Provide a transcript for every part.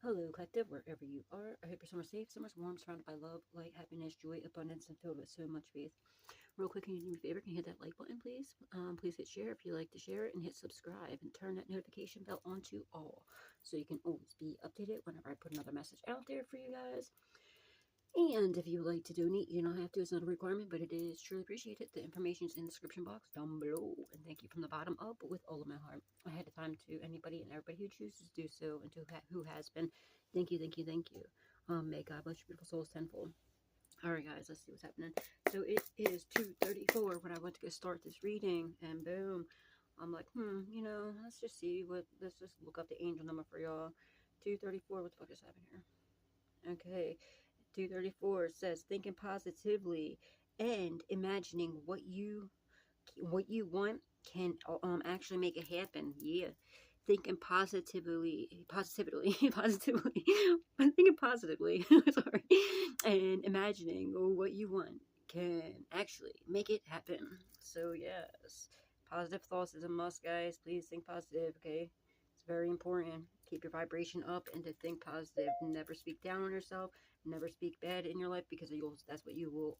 Hello, collective, wherever you are. I hope you're somewhere safe, somewhere warm, surrounded by love, light, happiness, joy, abundance, and filled with so much faith. Real quick, can you do me a favor? Can you hit that like button, please? Please hit share if you like to share it, and hit subscribe, and turn that notification bell on to all, so you can always be updated whenever I put another message out there for you guys. And if you would like to donate, you don't have to. It's not a requirement, but it is truly appreciated. The information is in the description box down below. And thank you from the bottom up with all of my heart. Ahead of time to anybody and everybody who chooses to do so and to who has been. Thank you, thank you, thank you. May God bless your beautiful souls tenfold. All right, guys, let's see what's happening. So it is 2:34 when I went to go start this reading, and boom, I'm like, let's just see let's just look up the angel number for y'all. 2:34. What the fuck is happening here? Okay. 234 says thinking positively and imagining what you want can actually make it happen. Yeah, thinking positively positively thinking positively sorry, and imagining what you want can actually make it happen. So yes, positive thoughts is a must, guys. Please think positive, okay? It's very important. Keep your vibration up and to think positive. Never speak down on yourself. Never speak bad in your life, because that's what you will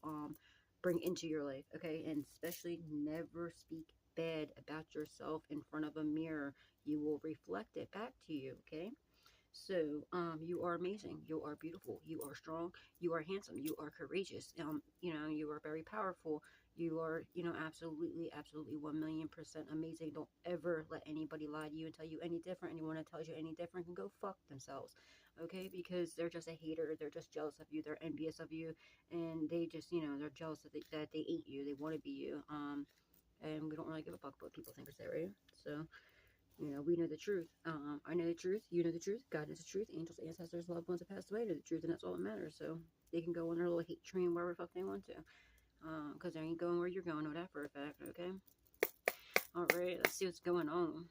bring into your life, okay? And especially never speak bad about yourself in front of a mirror. You will reflect it back to you, okay? So, you are amazing. You are beautiful. You are strong. You are handsome. You are courageous. You are very powerful. You are, absolutely, absolutely 1,000,000% amazing. Don't ever let anybody lie to you and tell you any different. Anyone that tells you any different can go fuck themselves, okay? Because they're just a hater. They're just jealous of you. They're envious of you, and they just, they're jealous that they ain't you. They want to be you. And we don't really give a fuck what people think or say, right? So. We know the truth. I know the truth. You know the truth. God knows the truth. Angels, ancestors, loved ones have passed away know the truth, and that's all that matters. So they can go on their little hate train wherever the fuck they want to. Because they ain't going where you're going. Know that for a fact, okay? All right, let's see what's going on.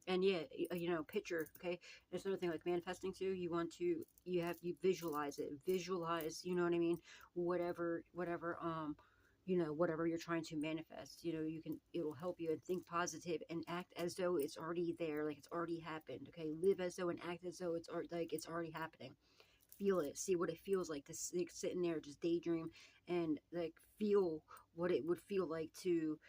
And yeah, picture, okay? There's another thing like manifesting too. You visualize it. Visualize, you know what I mean? Whatever you're trying to manifest, it'll help you, and think positive and act as though it's already there, like it's already happened, okay? Live as though and act as though it's already happening. Feel it, see what it feels like to sit in there, just daydream, and like feel what it would feel like to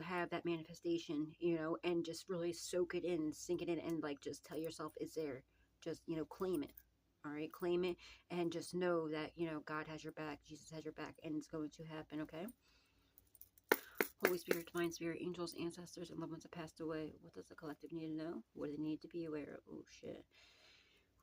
have that manifestation, and just really soak it in, sink it in, and like just tell yourself it's there. Just claim it. All right, claim it, and just know that God has your back, Jesus has your back, and it's going to happen, okay? Holy Spirit, Divine Spirit, angels, ancestors, and loved ones have passed away. What does the collective need to know? What do they need to be aware of? Oh shit.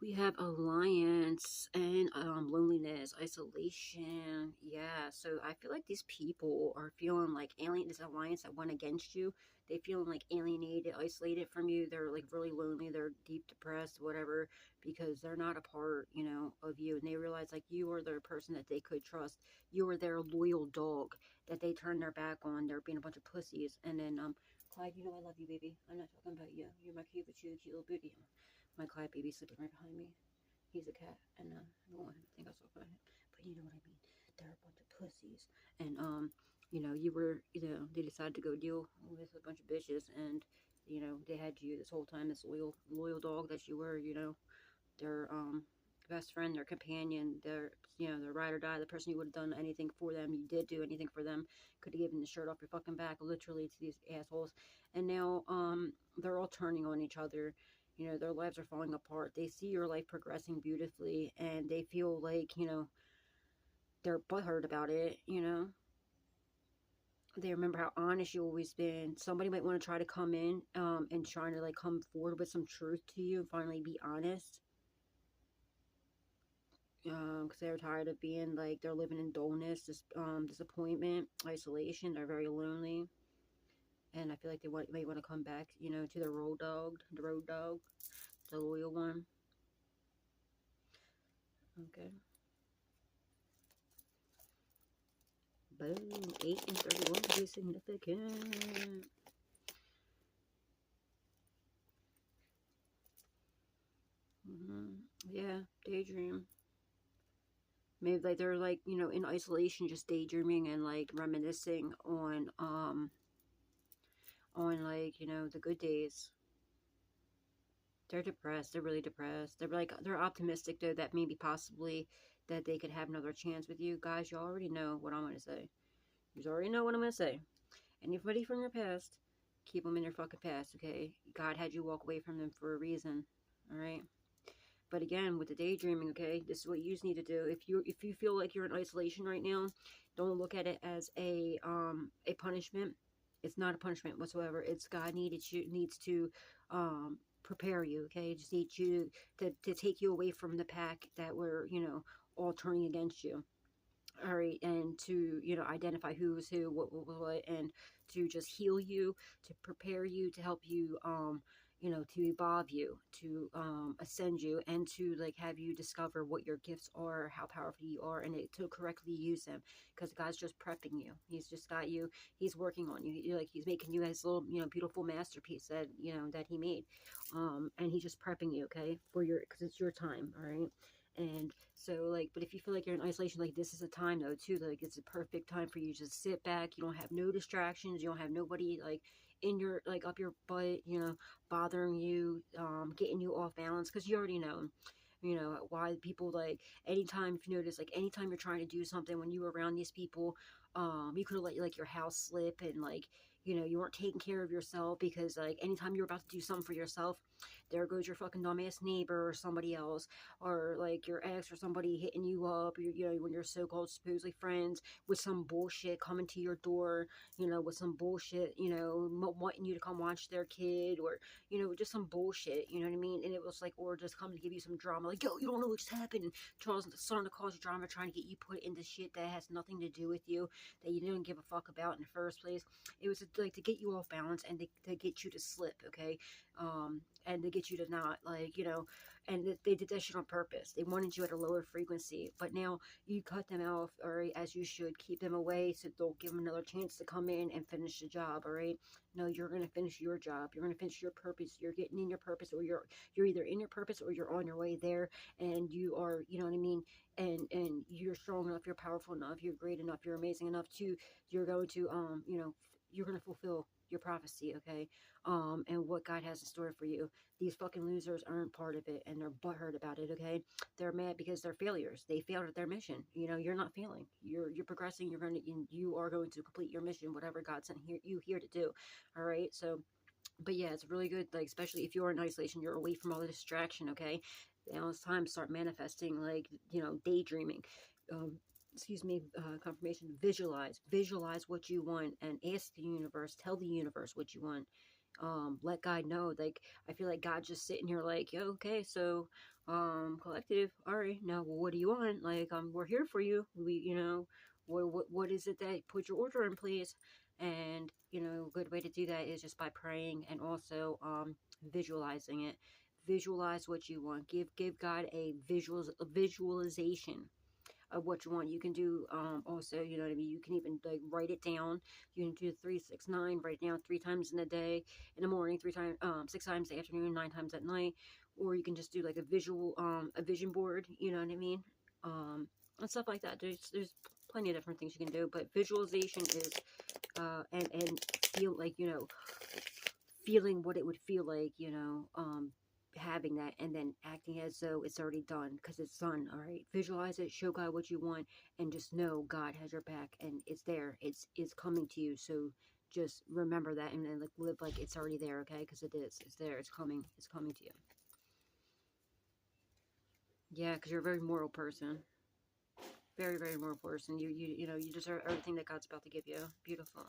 We have alliance and loneliness, isolation. Yeah, so I feel like these people are feeling like this alliance that went against you. They feeling like alienated, isolated from you. They're like really lonely. They're deep depressed, whatever, because they're not a part, of you. And they realize like you are the person that they could trust. You are their loyal dog that they turn their back on. They're being a bunch of pussies. And then, Clyde, I love you, baby. I'm not talking about you. You're my cute, but you're a cute little booty. My Clyde baby sleeping right behind me. He's a cat, and I don't want him to think I was talking about him. But you know what I mean. They're a bunch of pussies, and they decided to go deal with a bunch of bitches, and they had you this whole time, this loyal dog that you were. Their best friend, their companion, their ride or die, the person you would have done anything for them. You did do anything for them. Could have given the shirt off your fucking back, literally, to these assholes. And now they're all turning on each other. Their lives are falling apart. They see your life progressing beautifully, and they feel like, they're butthurt about it, They remember how honest you always been. Somebody might want to try to come in, and trying to, like, come forward with some truth to you and finally be honest. Because they're tired of being, like, they're living in dullness, disappointment, isolation. They're very lonely. And I feel like they might want to come back, to the road dog, the loyal one. Okay. Boom. 8 and 31 could be significant. Yeah, daydream. Maybe like they're like, in isolation, just daydreaming and like reminiscing on like, the good days. They're depressed. They're really depressed. They're like, they're optimistic though that maybe possibly that they could have another chance with you. Guys, you already know what I'm going to say. You already know what I'm going to say. Anybody from your past, keep them in your fucking past, okay? God had you walk away from them for a reason, all right? But again, with the daydreaming, okay, this is what you just need to do. If you feel like you're in isolation right now, don't look at it as a punishment. It's not a punishment whatsoever. It's God needs to prepare you, okay? Just needs you to take you away from the pack that were, you know, all turning against you. All right, and to, you know, identify who's who, what, and to just heal you, to prepare you, to help you, you know, to evolve you, to ascend you, and to like have you discover what your gifts are, how powerful you are, and to correctly use them, because God's just prepping you. He's just got you. He's working on you. Like he's making you his little, you know, beautiful masterpiece that, you know, that he made, and he's just prepping you, okay, for your, because it's your time, all right. And so, like, but if you feel like you're in isolation, like, this is a time, though, too, like, it's a perfect time for you to just sit back. You don't have no distractions. You don't have nobody, like, in your, like, up your butt, you know, bothering you, getting you off balance, because you already know, you know, why people, like, anytime, if you notice, like, anytime you're trying to do something, when you were around these people, you could have let, like, your house slip, and, like, you know, you weren't taking care of yourself, because, like, anytime you're about to do something for yourself, there goes your fucking dumbass neighbor or somebody else, or like your ex or somebody hitting you up, you know, when you're so-called supposedly friends, with some bullshit coming to your door, you know, with some bullshit, you know, wanting you to come watch their kid, or, you know, just some bullshit, you know what I mean? And it was like, or just come to give you some drama, like, yo, you don't know what just happened, and starting to cause drama, trying to get you put into shit that has nothing to do with you, that you didn't give a fuck about in the first place. It was like to get you off balance, and to get you to slip, okay? And to get you to not, like, you know, and they did that shit on purpose. They wanted you at a lower frequency, but now you cut them off, all right, as you should. Keep them away so they'll give them another chance to come in and finish the job, all right? No, you're going to finish your job. You're going to finish your purpose. You're getting in your purpose, or you're either in your purpose or you're on your way there, and you are, you know what I mean? And you're strong enough, you're powerful enough, you're great enough, you're amazing enough to, you're going to, you know, you're going to fulfill your prophecy, okay? And what God has in store for you. These fucking losers aren't part of it, and they're butthurt about it, okay? They're mad because they're failures. They failed at their mission. You know, you're not failing. You're progressing. You are going to complete your mission, whatever God sent you here to do. All right? So, but yeah, it's really good, like, especially if you're in isolation, you're away from all the distraction, okay? Now it's time to start manifesting, like, you know, daydreaming. Excuse me, confirmation. Visualize what you want, and ask the universe, tell the universe what you want. Let God know. Like, I feel like God's just sitting here like, yo, okay, so collective, all right, now, well, what do you want? Like, we're here for you. We, you know, what is it that, put your order in, please? And, you know, a good way to do that is just by praying, and also visualizing it. Visualize what you want. Give God a visualization of what you want. You can do also, you know what I mean, you can even like write it down. You can do 369, write it down 3 times in the day, in the morning, 6 times in the afternoon, 9 times at night. Or you can just do like a vision board, you know what I mean, and stuff like that. There's plenty of different things you can do, but visualization is and feel like, you know, feeling what it would feel like, you know, having that, and then acting as though it's already done, because it's done. All right, visualize it, show God what you want, and just know God has your back, and it's there, it's coming to you. So just remember that, and then like live like it's already there, okay? Because it's there, it's coming to you. Yeah, because you're a very moral person, very, very moral person. You know, you deserve everything that God's about to give you. Beautiful.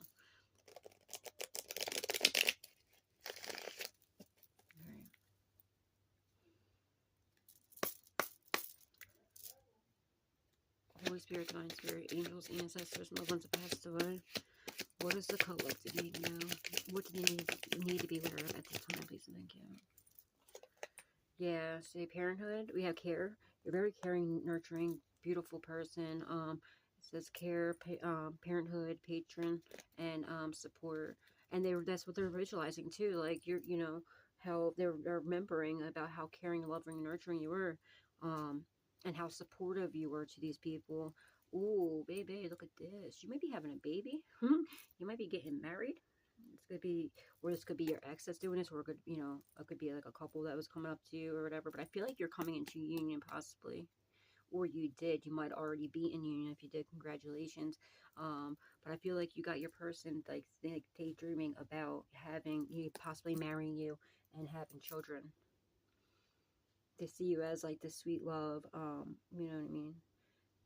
Holy Spirit, Divine Spirit, angels, ancestors, loved ones that passed away. What does the collective need to know? What do they need to be aware of at this time, please and thank you? Yeah, say parenthood. We have care. You're a very caring, nurturing, beautiful person. It says care, parenthood, patron, and support. And that's what they're visualizing too. Like, you know, how they're remembering about how caring, loving, and nurturing you were. And how supportive you were to these people. Ooh, baby, look at this. You might be having a baby. You might be getting married. could be, or this could be your ex that's doing this, or it could, you know, it could be like a couple that was coming up to you or whatever. But I feel like you're coming into union possibly, or you did. You might already be in union. If you did, congratulations. But I feel like you got your person like daydreaming about having you, possibly marrying you and having children. They see you as like the sweet love, you know what I mean?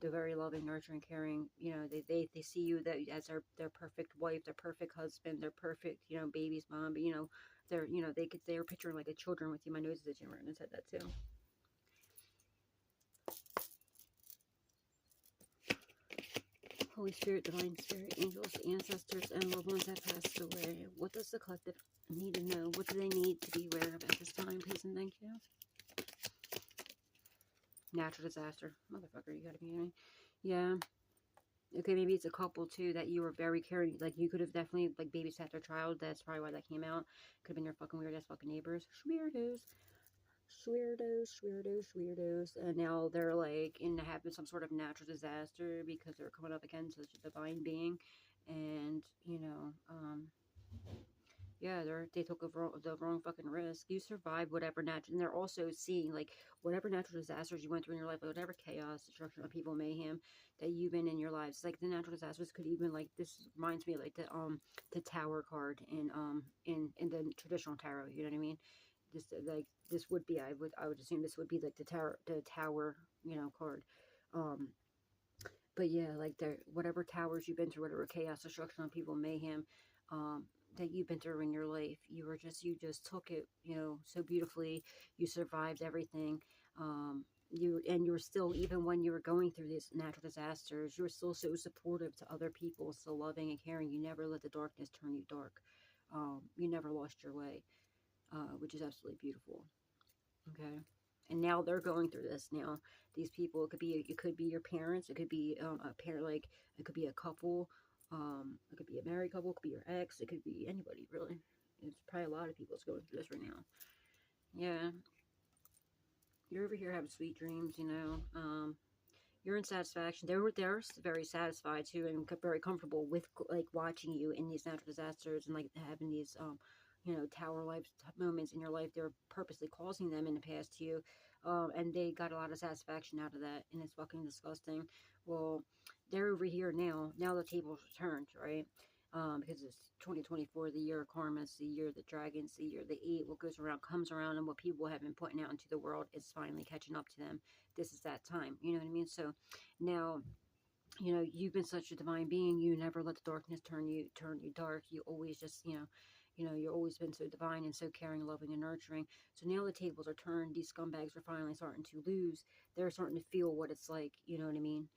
The very loving, nurturing, caring, you know, they see you that as their perfect wife, their perfect husband, their perfect, you know, baby's mom. But you know, they're, you know, they're picturing like a children with you. My nose is itching, right? And I said that too. Holy Spirit, Divine Spirit, angels, ancestors, and loved ones that passed away. What does the collective need to know? What do they need to be aware of at this time, please and thank you? Natural disaster. Motherfucker, you gotta be kidding me. Yeah. Okay, maybe it's a couple, too, that you were very caring. Like, you could have definitely, like, babysat their child. That's probably why that came out. Could have been your fucking weird-ass fucking neighbors. Weirdos. Weirdos. And now they're like in having some sort of natural disaster because they're coming up against such a divine being, and you know, yeah, they took the wrong fucking risk. You survived whatever natural, and they're also seeing like whatever natural disasters you went through in your life, like whatever chaos, destruction, people, mayhem that you've been in your lives. Like the natural disasters could even like this reminds me of, like the Tower card in the traditional tarot. You know what I mean? This like this would be I would assume this would be like the tower you know card. But yeah, like whatever towers you've been through, whatever chaos, destruction, people, mayhem, that you've been through in your life, you just took it, you know, so beautifully. You survived everything. You were still, even when you were going through these natural disasters, you were still so supportive to other people, so loving and caring. You never let the darkness turn you dark. You never lost your way. Which is absolutely beautiful. Okay, and now they're going through this. Now these people, it could be your parents, it could be a parent, like it could be a couple, it could be a married couple, it could be your ex, it could be anybody really. It's probably a lot of people that's going through this right now. Yeah, you're over here having sweet dreams, you know. You're in satisfaction. They're very satisfied too, and very comfortable with like watching you in these natural disasters and like having these you know, tower life moments in your life. They're purposely causing them in the past to you, and they got a lot of satisfaction out of that, and it's fucking disgusting. Well, they're over here now. Now the tables are turned, right? Because it's 2024, the year of karma, it's the year of the dragons, the year of the 8. What goes around comes around, and what people have been putting out into the world is finally catching up to them. This is that time, you know what I mean? So now, you know, you've been such a divine being. You never let the darkness turn you dark. You always just, you know, you've always been so divine and so caring, loving, and nurturing. So now the tables are turned. These scumbags are finally starting to lose. They're starting to feel what it's like, you know what I mean?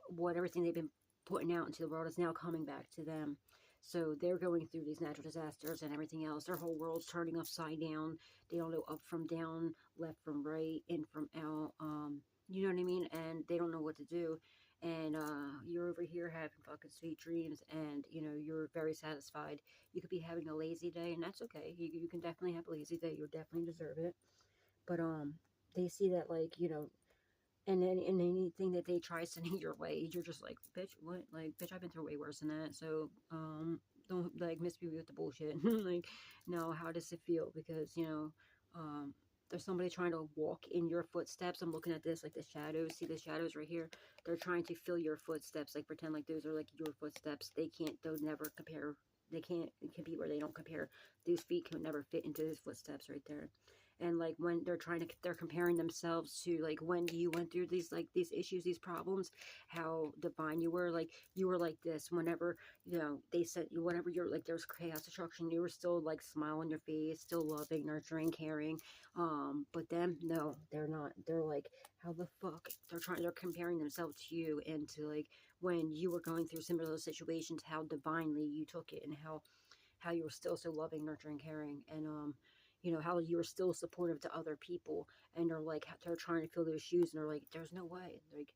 What everything they've been putting out into the world is now coming back to them. So they're going through these natural disasters and everything else. Their whole world's turning upside down. They don't know up from down, left from right, in from out. You know what I mean? And they don't know what to do. And you're over here having fucking sweet dreams, and you know you're very satisfied. You could be having a lazy day, and that's okay. You can definitely have a lazy day. You definitely deserve it. But they see that, like, you know, and then in anything that they try sending your way, you're just like, bitch, what? Like, bitch, I've been through way worse than that. So don't like miss me with the bullshit. Like, no, how does it feel? Because you know, there's somebody trying to walk in your footsteps. I'm looking at this, like the shadows. See the shadows right here? They're trying to fill your footsteps, like pretend like those are like your footsteps. They'll never compare. They can't compete where they don't compare. These feet can never fit into his footsteps right there. And like when they're comparing themselves to like when you went through these issues, these problems, how divine you were. Like you were like this whenever, you know, they sent you, whenever you're like, there's chaos, destruction, you were still like smile on your face, still loving, nurturing, caring. But them, no, they're not. They're like, how the fuck? They're comparing themselves to you, and to like when you were going through similar situations, how divinely you took it, and how you were still so loving, nurturing, caring, and you know, how you were still supportive to other people, and they're trying to fill those shoes, and they're like, there's no way. Like,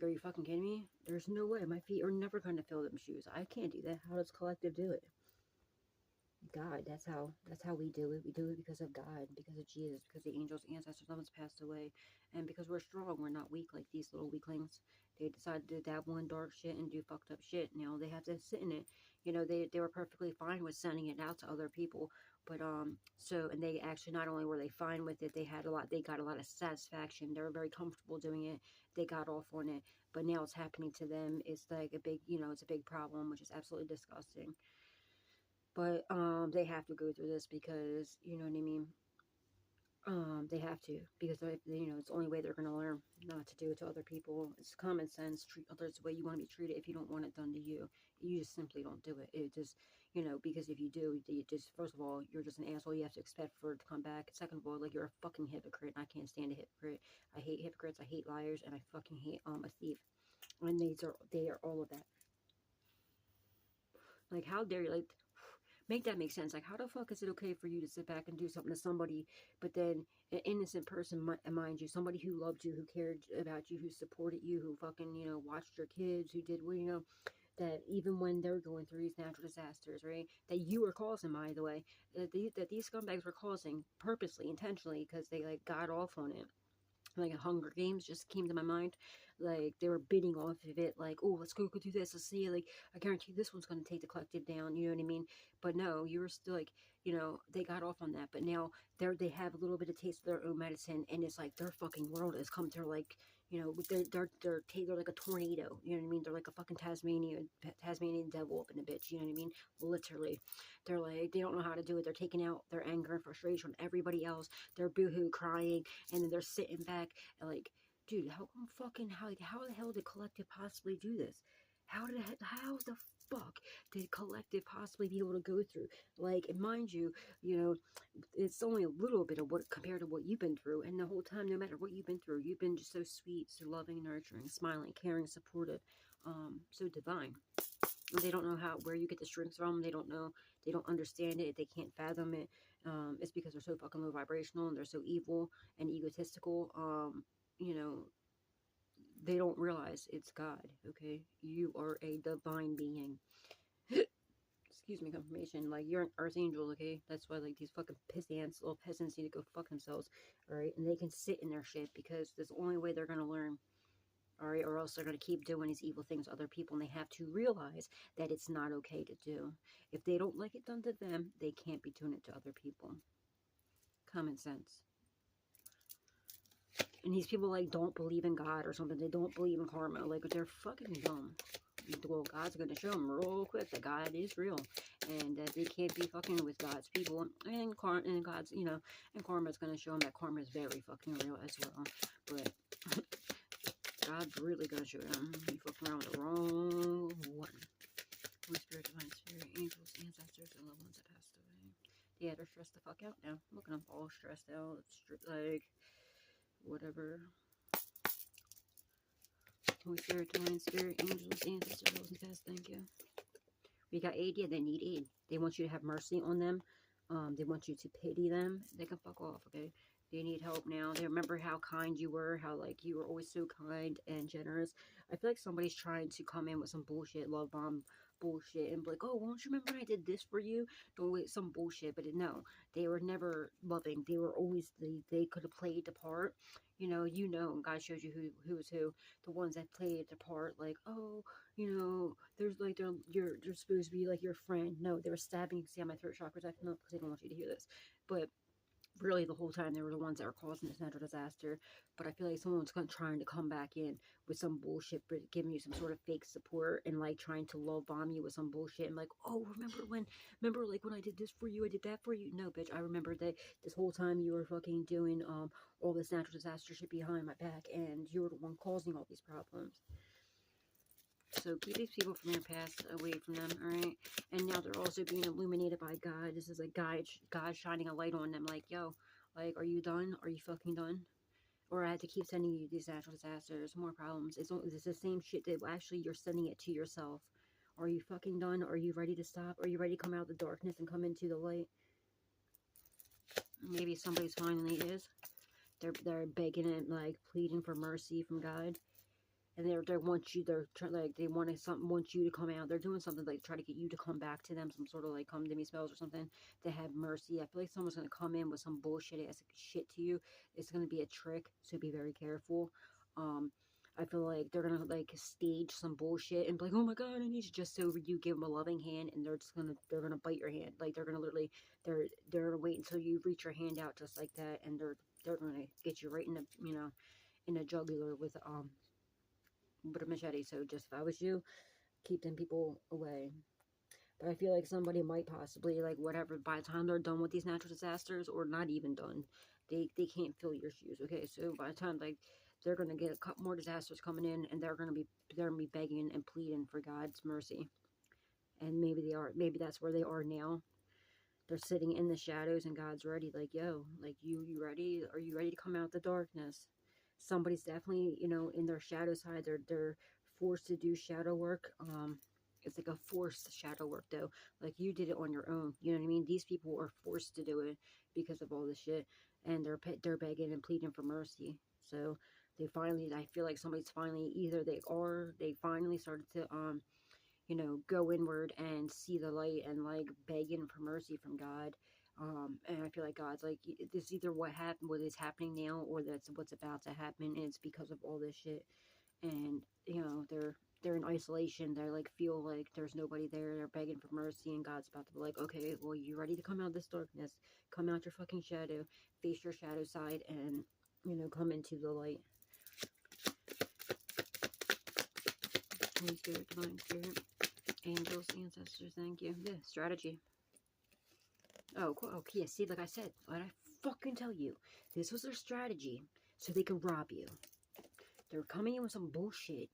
are you fucking kidding me? There's no way. My feet are never going to fill them shoes. I can't do that. How does collective do it? God, that's how we do it. We do it because of God, because of Jesus, because the angels, ancestors, loved ones passed away, and because we're strong. We're not weak like these little weaklings. They decided to dabble in dark shit and do fucked up shit. Now they have to sit in it. You know, they were perfectly fine with sending it out to other people. But, so, and they actually, not only were they fine with it, they got a lot of satisfaction. They were very comfortable doing it. They got off on it. But now it's happening to them. It's like a big, you know, it's a big problem, which is absolutely disgusting. But, they have to go through this because, you know what I mean? They have to, because you know, it's the only way they're going to learn not to do it to other people. It's common sense. Treat others the way you want to be treated. If you don't want it done to you, you just simply don't do it. It just, you know, because if you do, you just, first of all, you're just an asshole. You have to expect for it to come back. Second of all, like, you're a fucking hypocrite. And I can't stand a hypocrite. I hate hypocrites. I hate liars, and I fucking hate a thief. And they are all of that. Like, how dare you, like, make that make sense? Like, how the fuck is it okay for you to sit back and do something to somebody, but then an innocent person, mind you, somebody who loved you, who cared about you, who supported you, who fucking, you know, watched your kids, who did, well, you know, that even when they're going through these natural disasters, right, that you were causing, by the way, that these scumbags were causing purposely, intentionally, because they, like, got off on it. Like, Hunger Games just came to my mind. Like, they were bidding off of it, like, oh, let's go do this, let's see, like, I guarantee this one's going to take the collective down, you know what I mean? But no, you were still, like, you know, they got off on that, but now they have a little bit of taste of their own medicine, and it's like their fucking world has come to, like, you know, they're like a tornado, you know what I mean? They're like a fucking Tasmanian devil up in a bitch, you know what I mean? Literally. They're like, they don't know how to do it. They're taking out their anger and frustration on everybody else. They're boohoo crying, and then they're sitting back and, like, dude, how the hell did collective possibly do this? How the fuck did collective possibly be able to go through? Like, and mind you, you know, it's only a little bit of what compared to what you've been through, and the whole time, no matter what you've been through, you've been just so sweet, so loving, nurturing, smiling, caring, supportive, so divine. They don't know where you get the strength from. They don't know. They don't understand it. They can't fathom it. It's because they're so fucking low vibrational, and they're so evil and egotistical. You know, they don't realize it's God, okay? You are a divine being. Excuse me, confirmation. Like, you're an archangel, okay? That's why, like, these fucking pissants, little peasants need to go fuck themselves, alright? And they can sit in their shit, because that's the only way they're gonna learn, alright? Or else they're gonna keep doing these evil things to other people, and they have to realize that it's not okay to do. If they don't like it done to them, they can't be doing it to other people. Common sense. And these people, like, don't believe in God or something. They don't believe in karma. Like, they're fucking dumb. Well, God's going to show them real quick that God is real. And that they can't be fucking with God's people. And God's, you know, and karma's going to show them that karma is very fucking real as well. But God's really going to show them. You fucking around with the wrong one. Holy Spirit, Divine Spirit, angels, ancestors, and loved ones that passed away. Yeah, they're stressed the fuck out now. Look at them all stressed out. Like, whatever. Holy Spirit, Divine Spirit, angels, ancestors, loved ones past, thank you. We got aid, yeah, they need aid. They want you to have mercy on them. They want you to pity them. They can fuck off, okay? They need help now. They remember how kind you were, how, like, you were always so kind and generous. I feel like somebody's trying to come in with some bullshit, love bomb bullshit, and be like, oh, won't you remember when I did this for you? Don't wait, some bullshit. But no, they were never loving. They were always, they could have played the part. You know, God shows you who is who. The ones that played the part, like, oh, you know, there's like, you're supposed to be like your friend. No, they were stabbing. See how my throat chakra's acting up because they don't want you to hear this. But really, the whole time, they were the ones that were causing this natural disaster. But I feel like someone's trying to come back in with some bullshit, but giving you some sort of fake support, and, like, trying to love bomb you with some bullshit, and, like, oh, remember like when I did this for you, I did that for you. No, bitch, I remember that this whole time you were fucking doing all this natural disaster shit behind my back, and you were the one causing all these problems. So keep these people from your past away from them, alright? And now they're also being illuminated by God. This is like God shining a light on them, like, yo, like, are you done? Are you fucking done? Or I had to keep sending you these natural disasters, more problems. It's the same shit that actually you're sending it to yourself. Are you fucking done? Are you ready to stop? Are you ready to come out of the darkness and come into the light? Maybe somebody's finally is. They're begging and, like, pleading for mercy from God. And they want you, they want you to come out. They're doing something, like, try to get you to come back to them, some sort of, like, come to me spells or something, to have mercy. I feel like someone's going to come in with some bullshit ass shit to you. It's going to be a trick, so be very careful. I feel like they're gonna like stage some bullshit and be like, oh my god, I need you, just so you give them a loving hand, and they're gonna bite your hand. Like they're gonna literally they're gonna wait until you reach your hand out just like that, and they're gonna get you right in the, you know, in the jugular with a machete. So just if I was you, keep them people away. But I feel like somebody might possibly, like, whatever, by the time they're done with these natural disasters, or not even done, they can't fill your shoes, okay? So by the time, like, they're going to get a couple more disasters coming in, and they're going to be begging and pleading for God's mercy. And maybe they are, maybe that's where they are now. They're sitting in the shadows, and God's ready, like, yo, like, you ready? Are you ready to come out the darkness? Somebody's definitely, you know, in their shadow side. They're forced to do shadow work. It's like a forced shadow work, though. Like, you did it on your own. You know what I mean? These people are forced to do it because of all this shit, and they're begging and pleading for mercy. So they finally, I feel like somebody's finally, either they finally started to you know, go inward and see the light, and like begging for mercy from God. And I feel like God's like, this is either what happened, what is happening now, or that's what's about to happen, and it's because of all this shit. And you know, they're in isolation. They like feel like there's nobody there. They're begging for mercy, and God's about to be like, okay, well, you ready to come out of this darkness? Come out your fucking shadow, face your shadow side, and you know, come into the light. Holy Spirit, Divine Spirit, angels, ancestors, thank you. Yeah, strategy. Oh, cool. Okay, yeah, see, like I said, what I fucking tell you, this was their strategy, so they could rob you. They're coming in with some bullshit,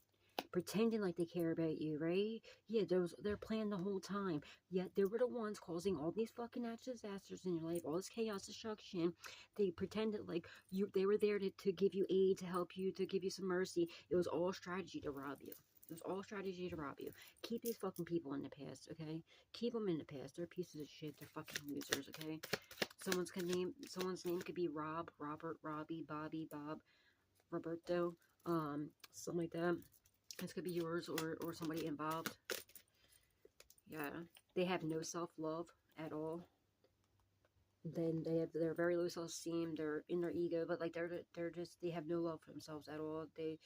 pretending like they care about you, right? Yeah, they're planned the whole time. Yet they were the ones causing all these fucking natural disasters in your life, all this chaos, destruction. They pretended like they were there to give you aid, to help you, to give you some mercy. It was all strategy to rob you. It was all strategy to rob you. Keep these fucking people in the past, okay? Keep them in the past. They're pieces of shit. They're fucking losers, okay? Someone's name could be Rob, Robert, Robbie, Bobby, Bob, Roberto, something like that. This could be yours or somebody involved. Yeah. They have no self-love at all. Then they're very low self-esteem. They're in their ego, but like they have no love for themselves at all. They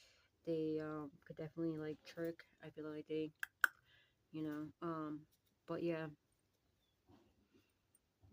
could definitely like trick. I feel like they, you know, but yeah,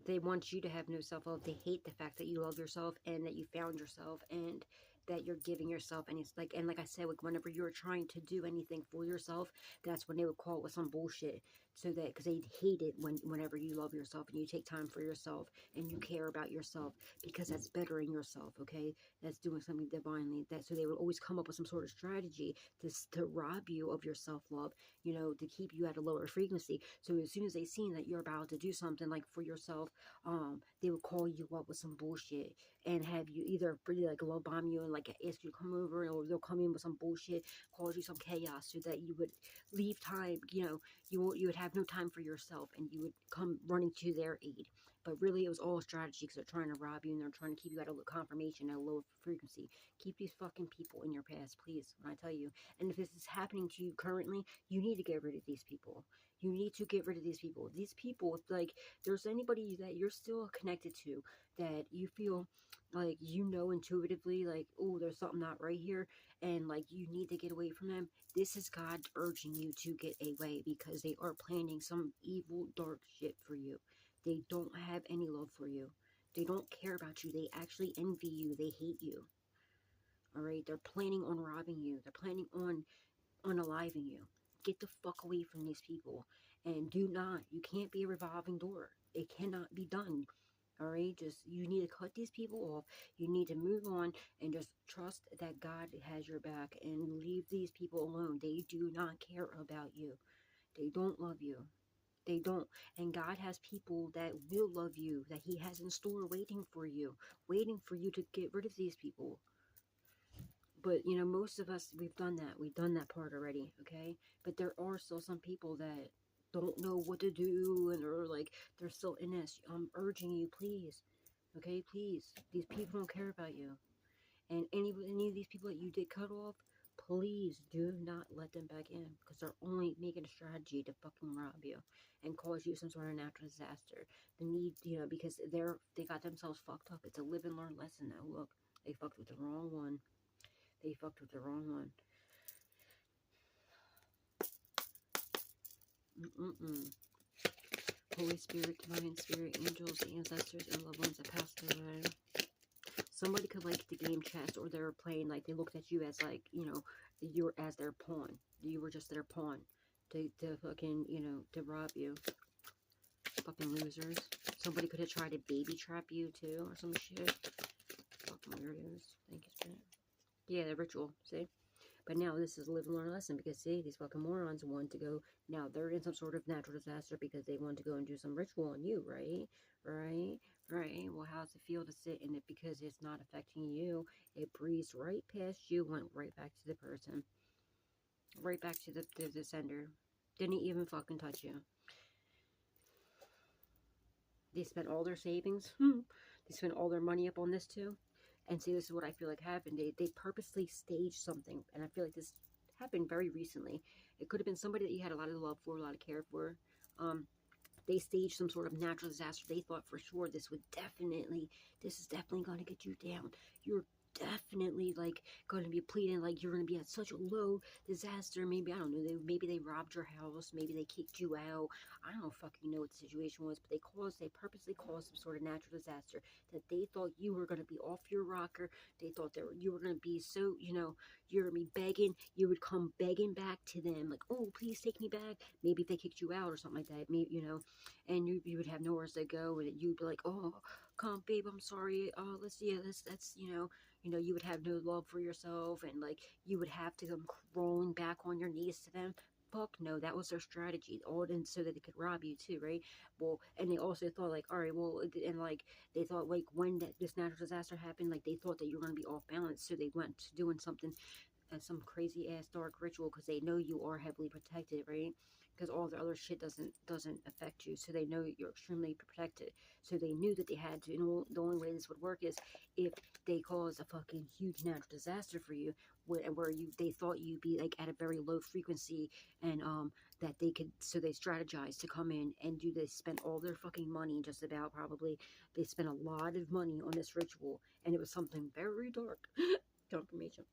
they want you to have no self-love. They hate the fact that you love yourself, and that you found yourself, and that you're giving yourself. And it's like, and like I said, like whenever you're trying to do anything for yourself, that's when they would call it with some bullshit. So that, because they hate it whenever you love yourself and you take time for yourself and you care about yourself, because that's bettering yourself, okay? That's doing something divinely. So they would always come up with some sort of strategy to rob you of your self-love, you know, to keep you at a lower frequency. So as soon as they see that you're about to do something like for yourself, they would call you up with some bullshit and have you either really like love bomb you and like ask you to come over, or they'll come in with some bullshit, cause you some chaos, so that you would leave time, you know, you would have no time for yourself, and you would come running to their aid. But really, it was all strategy, because they're trying to rob you, and they're trying to keep you at a confirmation, at a low frequency. Keep these fucking people in your past, please, when I tell you. And if this is happening to you currently, you need to get rid of these people. You need to get rid of these people. These people, if like there's anybody that you're still connected to, that you feel like, you know, intuitively, like, oh, there's something not right here, and like you need to get away from them, this is God urging you to get away, because they are planning some evil, dark shit for you. They don't have any love for you. They don't care about you. They actually envy you. They hate you. Alright? They're planning on robbing you. They're planning on unaliving you. Get the fuck away from these people. And do not. You can't be a revolving door. It cannot be done. Alright? Just, you need to cut these people off. You need to move on and just trust that God has your back, and leave these people alone. They do not care about you. They don't love you. They don't. And God has people that will love you, that He has in store waiting for you to get rid of these people. But, you know, most of us, we've done that. We've done that part already, okay? But there are still some people that don't know what to do, and are like, they're still in this. I'm urging you, please, okay? Please. These people don't care about you. And any of these people that you did cut off, please do not let them back in, because they're only making a strategy to fucking rob you and cause you some sort of natural disaster. The need, you know, because they got themselves fucked up. It's a live and learn lesson now. Look, they fucked with the wrong one. They fucked with the wrong one. Holy Spirit, Divine Spirit, angels, ancestors, and loved ones that passed away. Somebody could like the game chess, or they were playing, like they looked at you as like, you know, you were as their pawn. You were just their pawn to fucking, you know, to rob you. Fucking losers. Somebody could have tried to baby trap you too, or some shit. Fucking weirdos. Thank you, Spirit. Yeah, the ritual, see? But now this is a live and learn lesson, because see, these fucking morons want to go, now they're in some sort of natural disaster because they want to go and do some ritual on you, right? Right. Well, how's it feel to sit in it because it's not affecting you? It breezed right past you, went right back to the person. Right back to the sender. Didn't even fucking touch you. They spent all their savings. They spent all their money up on this too. And see, this is what I feel like happened. They purposely staged something. And I feel like this happened very recently. It could have been somebody that you had a lot of love for, a lot of care for. They staged some sort of natural disaster. They thought for sure this is definitely going to get you down. You're definitely like going to be pleading like you're going to be at such a low disaster. Maybe, I don't know, maybe they robbed your house, maybe they kicked you out. I don't fucking know what the situation was, but they purposely caused some sort of natural disaster that they thought you were going to be off your rocker. They thought that you were going to be so, you know, you're going to be begging. You would come begging back to them like, oh, please take me back. Maybe if they kicked you out or something like that, maybe, you know, and you would have nowhere to go, and you'd be like, oh, come, babe, I'm sorry. Oh, that's, you know, you would have no love for yourself, and like you would have to come crawling back on your knees to them. Fuck no, that was their strategy, all in so that they could rob you too, right? Well, and they also thought like, all right, well, and like they thought like when this natural disaster happened, like they thought that you were going to be off balance, so they went to doing something, some crazy ass dark ritual, because they know you are heavily protected, right? Because all the other shit doesn't affect you, so they know you're extremely protected. So they knew that they had to. You know, the only way this would work is if they cause a fucking huge natural disaster for you, where they thought you'd be like at a very low frequency, and that they could, so they strategized to come in and do this, spend all their fucking money, just about, probably they spent a lot of money on this ritual, and it was something very dark. Confirmation.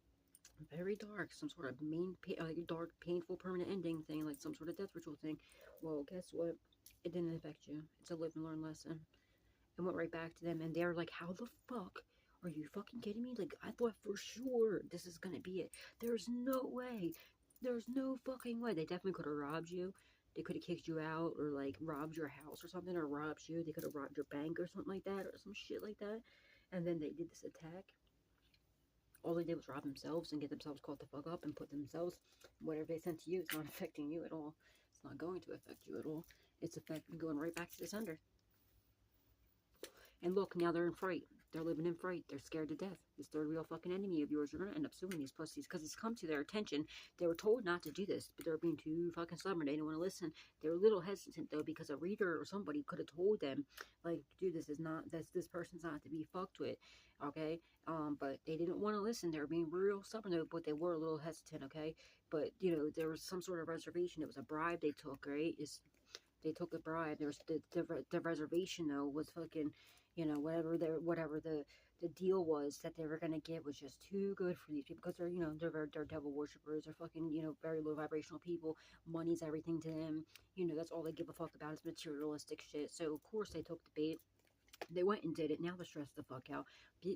Very dark, some sort of dark, painful, permanent ending thing, like some sort of death ritual thing. Well, guess what? It didn't affect you. It's a live and learn lesson. It went right back to them, and they're like, how the fuck? Are you fucking kidding me? Like, I thought for sure this is gonna be it. There's no way. There's no fucking way. They definitely could have robbed you. They could have kicked you out, or like robbed your house or something, or robbed you. They could have robbed your bank or something like that, or some shit like that. And then they did this attack. All they did was rob themselves and get themselves caught the fuck up and put themselves, whatever they sent to you, it's not affecting you at all. It's not going to affect you at all. It's going right back to the sender. And look, now they're in fright. They're living in fright. They're scared to death. This third real fucking enemy of yours, you're going to end up suing these pussies because it's come to their attention. They were told not to do this, but they're being too fucking stubborn. They didn't want to listen. They're a little hesitant, though, because a reader or somebody could have told them, like, dude, this person's not to be fucked with, okay? But they didn't want to listen. They were being real stubborn, though, but they were a little hesitant, okay? But, you know, there was some sort of reservation. It was a bribe they took, right? They took a bribe. There was the reservation, though, was fucking, you know, whatever the deal was that they were gonna get was just too good for these people, because they're, you know, they're devil worshippers. They're fucking, you know, very low vibrational people. Money's everything to them. You know, that's all they give a fuck about is materialistic shit. So of course they took the bait. They went and did it. Now they're stressed the fuck out.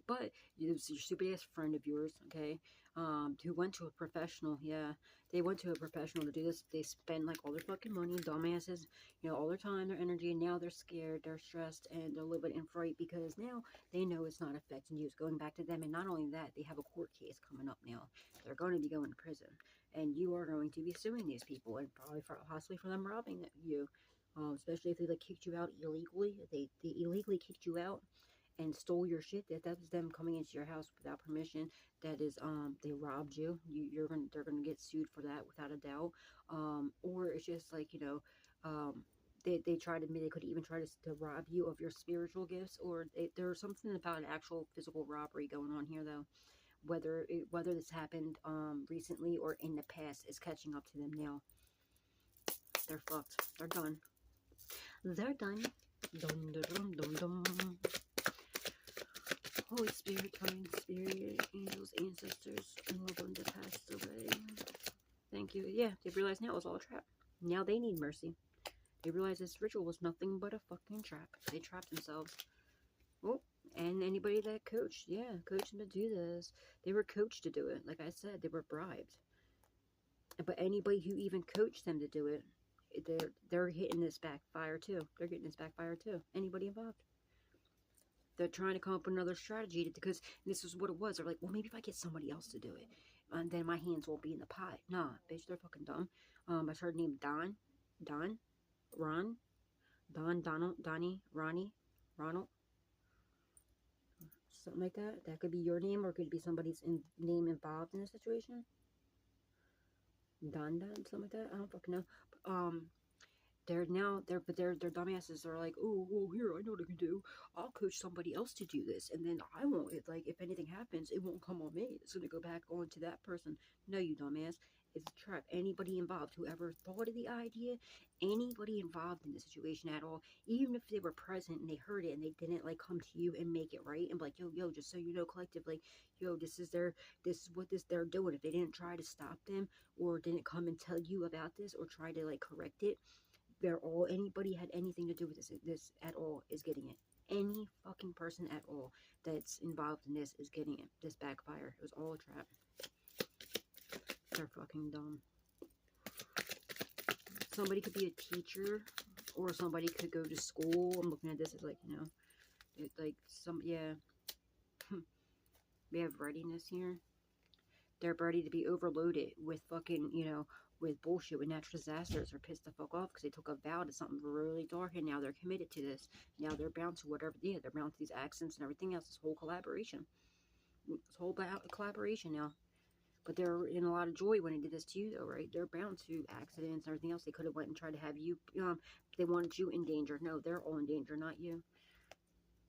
But your stupid ass friend of yours, okay, who went to a professional. Yeah, they went to a professional to do this. They spend like all their fucking money, dumbasses, you know, all their time, their energy, and now they're scared, they're stressed, and they're living in fright because now they know it's not affecting you. It's going back to them, and not only that, they have a court case coming up now. They're going to be going to prison, and you are going to be suing these people, and probably possibly for them robbing you. Especially if they like kicked you out illegally. They illegally kicked you out and stole your shit. That was them coming into your house without permission. That is, they robbed you. They're gonna get sued for that without a doubt. Or it's just like, you know, they could even try to rob you of your spiritual gifts, or there's something about an actual physical robbery going on here, though. Whether this happened recently or in the past is catching up to them now. They're fucked. They're done. They're done. Dum, dum, dum, dum, dum. Holy Spirit, Divine Spirit, angels, ancestors, and loved ones that passed away. Thank you. Yeah, they realized now it was all a trap. Now they need mercy. They realize this ritual was nothing but a fucking trap. They trapped themselves. Oh, and anybody that coached them to do this. They were coached to do it. Like I said, they were bribed. But anybody who even coached them to do it, they're hitting this backfire too. They're getting this backfire too. Anybody involved. They're trying to come up with another strategy because this is what it was. They're like, well, maybe if I get somebody else to do it, and then my hands won't be in the pot. Nah, bitch, they're fucking dumb. I heard her name Donald, Donnie, Ronnie, Ronald, something like that. That could be your name, or it could be somebody's name involved in the situation. Don, something like that. I don't fucking know. Their dumbasses are like, oh, well, here, I know what I can do. I'll coach somebody else to do this, and then I won't, if anything happens, it won't come on me. It's going to go back on to that person. No, you dumbass. It's a trap. Anybody involved, whoever thought of the idea, anybody involved in the situation at all, even if they were present and they heard it and they didn't, come to you and make it right and be like, yo, just so you know, collectively, yo, this is what they're doing. If they didn't try to stop them or didn't come and tell you about this or try to, correct it, anybody had anything to do with this at all is getting it. Any fucking person at all that's involved in this is getting it. This backfire. It was all a trap. They're fucking dumb. Somebody could be a teacher, or somebody could go to school. I'm looking at this as we have readiness here. They're ready to be overloaded with fucking, with bullshit, with natural disasters. They're pissed the fuck off because they took a vow to something really dark, and now they're committed to this. Now they're bound to whatever, they're bound to these accents and everything else, this whole collaboration. This whole collaboration now. But they're in a lot of joy when they did this to you, though, right? They're bound to accidents and everything else. They could have went and tried to have you, they wanted you in danger. No, they're all in danger, not you.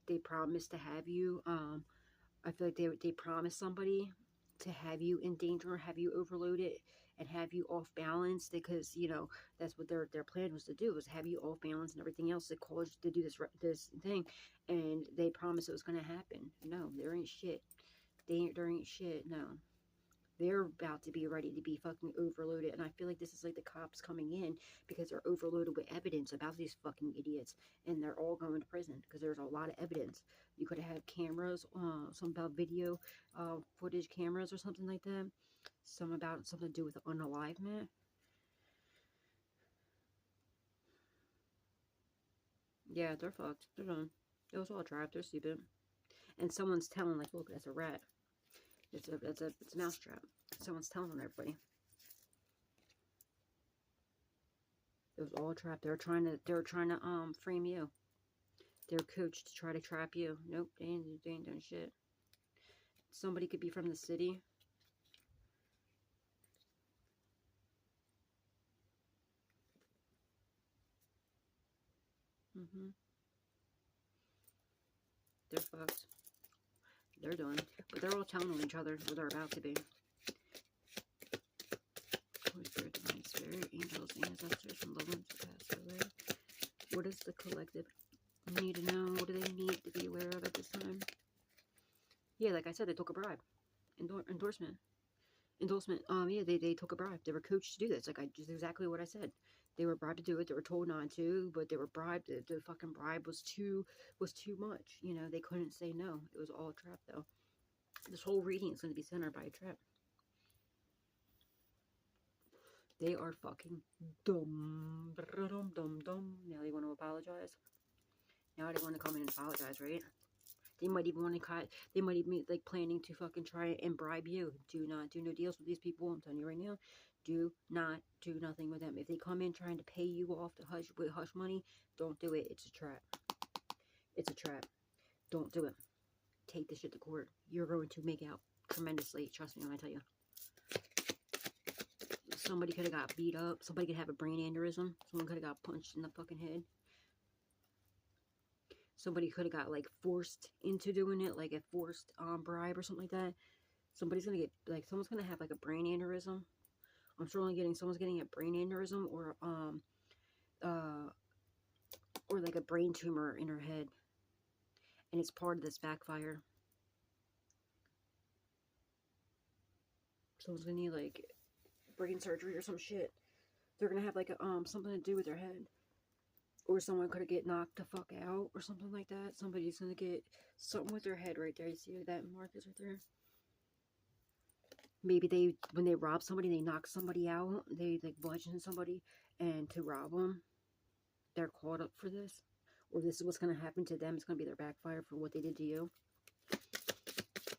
They promised to have you, I feel like they promised somebody to have you in danger, have you overloaded, and have you off balance, because that's what their plan was to do, was have you off balance and everything else that caused you to do this thing, and they promised it was going to happen. No, there ain't shit. There ain't shit. No, they're about to be ready to be fucking overloaded, and I feel like this is like the cops coming in because they're overloaded with evidence about these fucking idiots, and they're all going to prison because there's a lot of evidence. You could have cameras, some about video footage cameras or something like that. Something to do with unalivement. Yeah, they're fucked. They're done. It was all trapped. They're stupid. And someone's telling, like, look, that's a rat. It's a mousetrap. Someone's telling everybody. It was all trapped. They were trying to frame you. They're coached to try to trap you. Nope, they ain't doing shit. Somebody could be from the city. They're fucked. They're done. But they're all telling each other what they're about to be. Holy Spirit, Divine Spirit, angels, ancestors, and loved ones who passed away. What does the collective need to know? What do they need to be aware of at this time? Yeah, like I said, they took a bribe. Endorsement. Yeah, they took a bribe. They were coached to do this. Just exactly what I said. They were bribed to do it. They were told not to, but they were bribed. The fucking bribe was too much. They couldn't say no. It was all a trap, though. This whole reading is going to be centered by a trap. They are fucking dumb. Now they want to apologize. Now they want to come in and apologize, right? They might even want to they might even be planning to fucking try and bribe you. Do not do no deals with these people. I'm telling you right now. Do not do nothing with them. If they come in trying to pay you off with hush money, don't do it. It's a trap. It's a trap. Don't do it. Take this shit to court. You're going to make out tremendously. Trust me when I tell you. Somebody could have got beat up. Somebody could have a brain aneurysm. Someone could have got punched in the fucking head. Somebody could have got forced into doing it, like a forced bribe or something like that. Somebody's gonna get someone's gonna have a brain aneurysm. I'm sure someone's getting a brain aneurysm or a brain tumor in her head, and it's part of this backfire. Someone's gonna need brain surgery or some shit. They're gonna have like a, something to do with their head. Or someone could get knocked the fuck out or something like that. Somebody's gonna get something with their head right there. You see that mark is right there? Maybe when they rob somebody, they knock somebody out. They like bludgeon somebody, and to rob them, they're caught up for this. Or this is what's gonna happen to them. It's gonna be their backfire for what they did to you.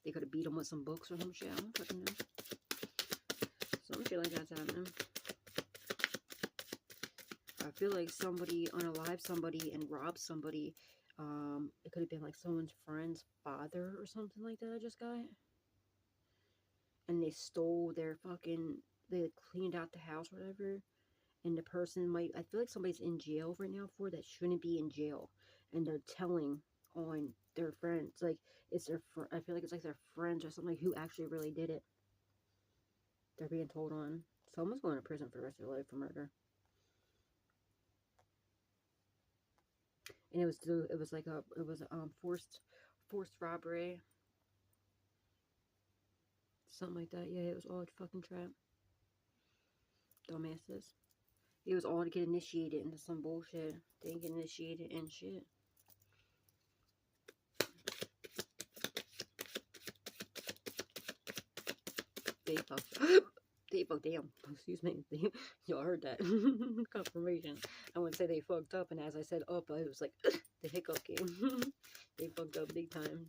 They could have beat them with some books or some shit. I don't fucking know. Some shit like that's happening. I feel like somebody unalived somebody and robbed somebody. It could have been like someone's friend's father or something like that I just got. And they stole their fucking, they cleaned out the house or whatever. And the person might, I feel like somebody's in jail right now for that shouldn't be in jail. And they're telling on their friends. Like, it's their, I feel like it's like their friends or something like who actually really did it. They're being told on. Someone's going to prison for the rest of their life for murder. And it was like a forced robbery. Something like that. Yeah, it was all a fucking trap. Dumbasses. It was all to get initiated into some bullshit. They didn't get initiated in shit. They fucked. They fucked. Damn. Excuse me. Y'all heard that. Confirmation. I wouldn't say they fucked up, and as I said up, I was like, the hiccup came. They fucked up big time.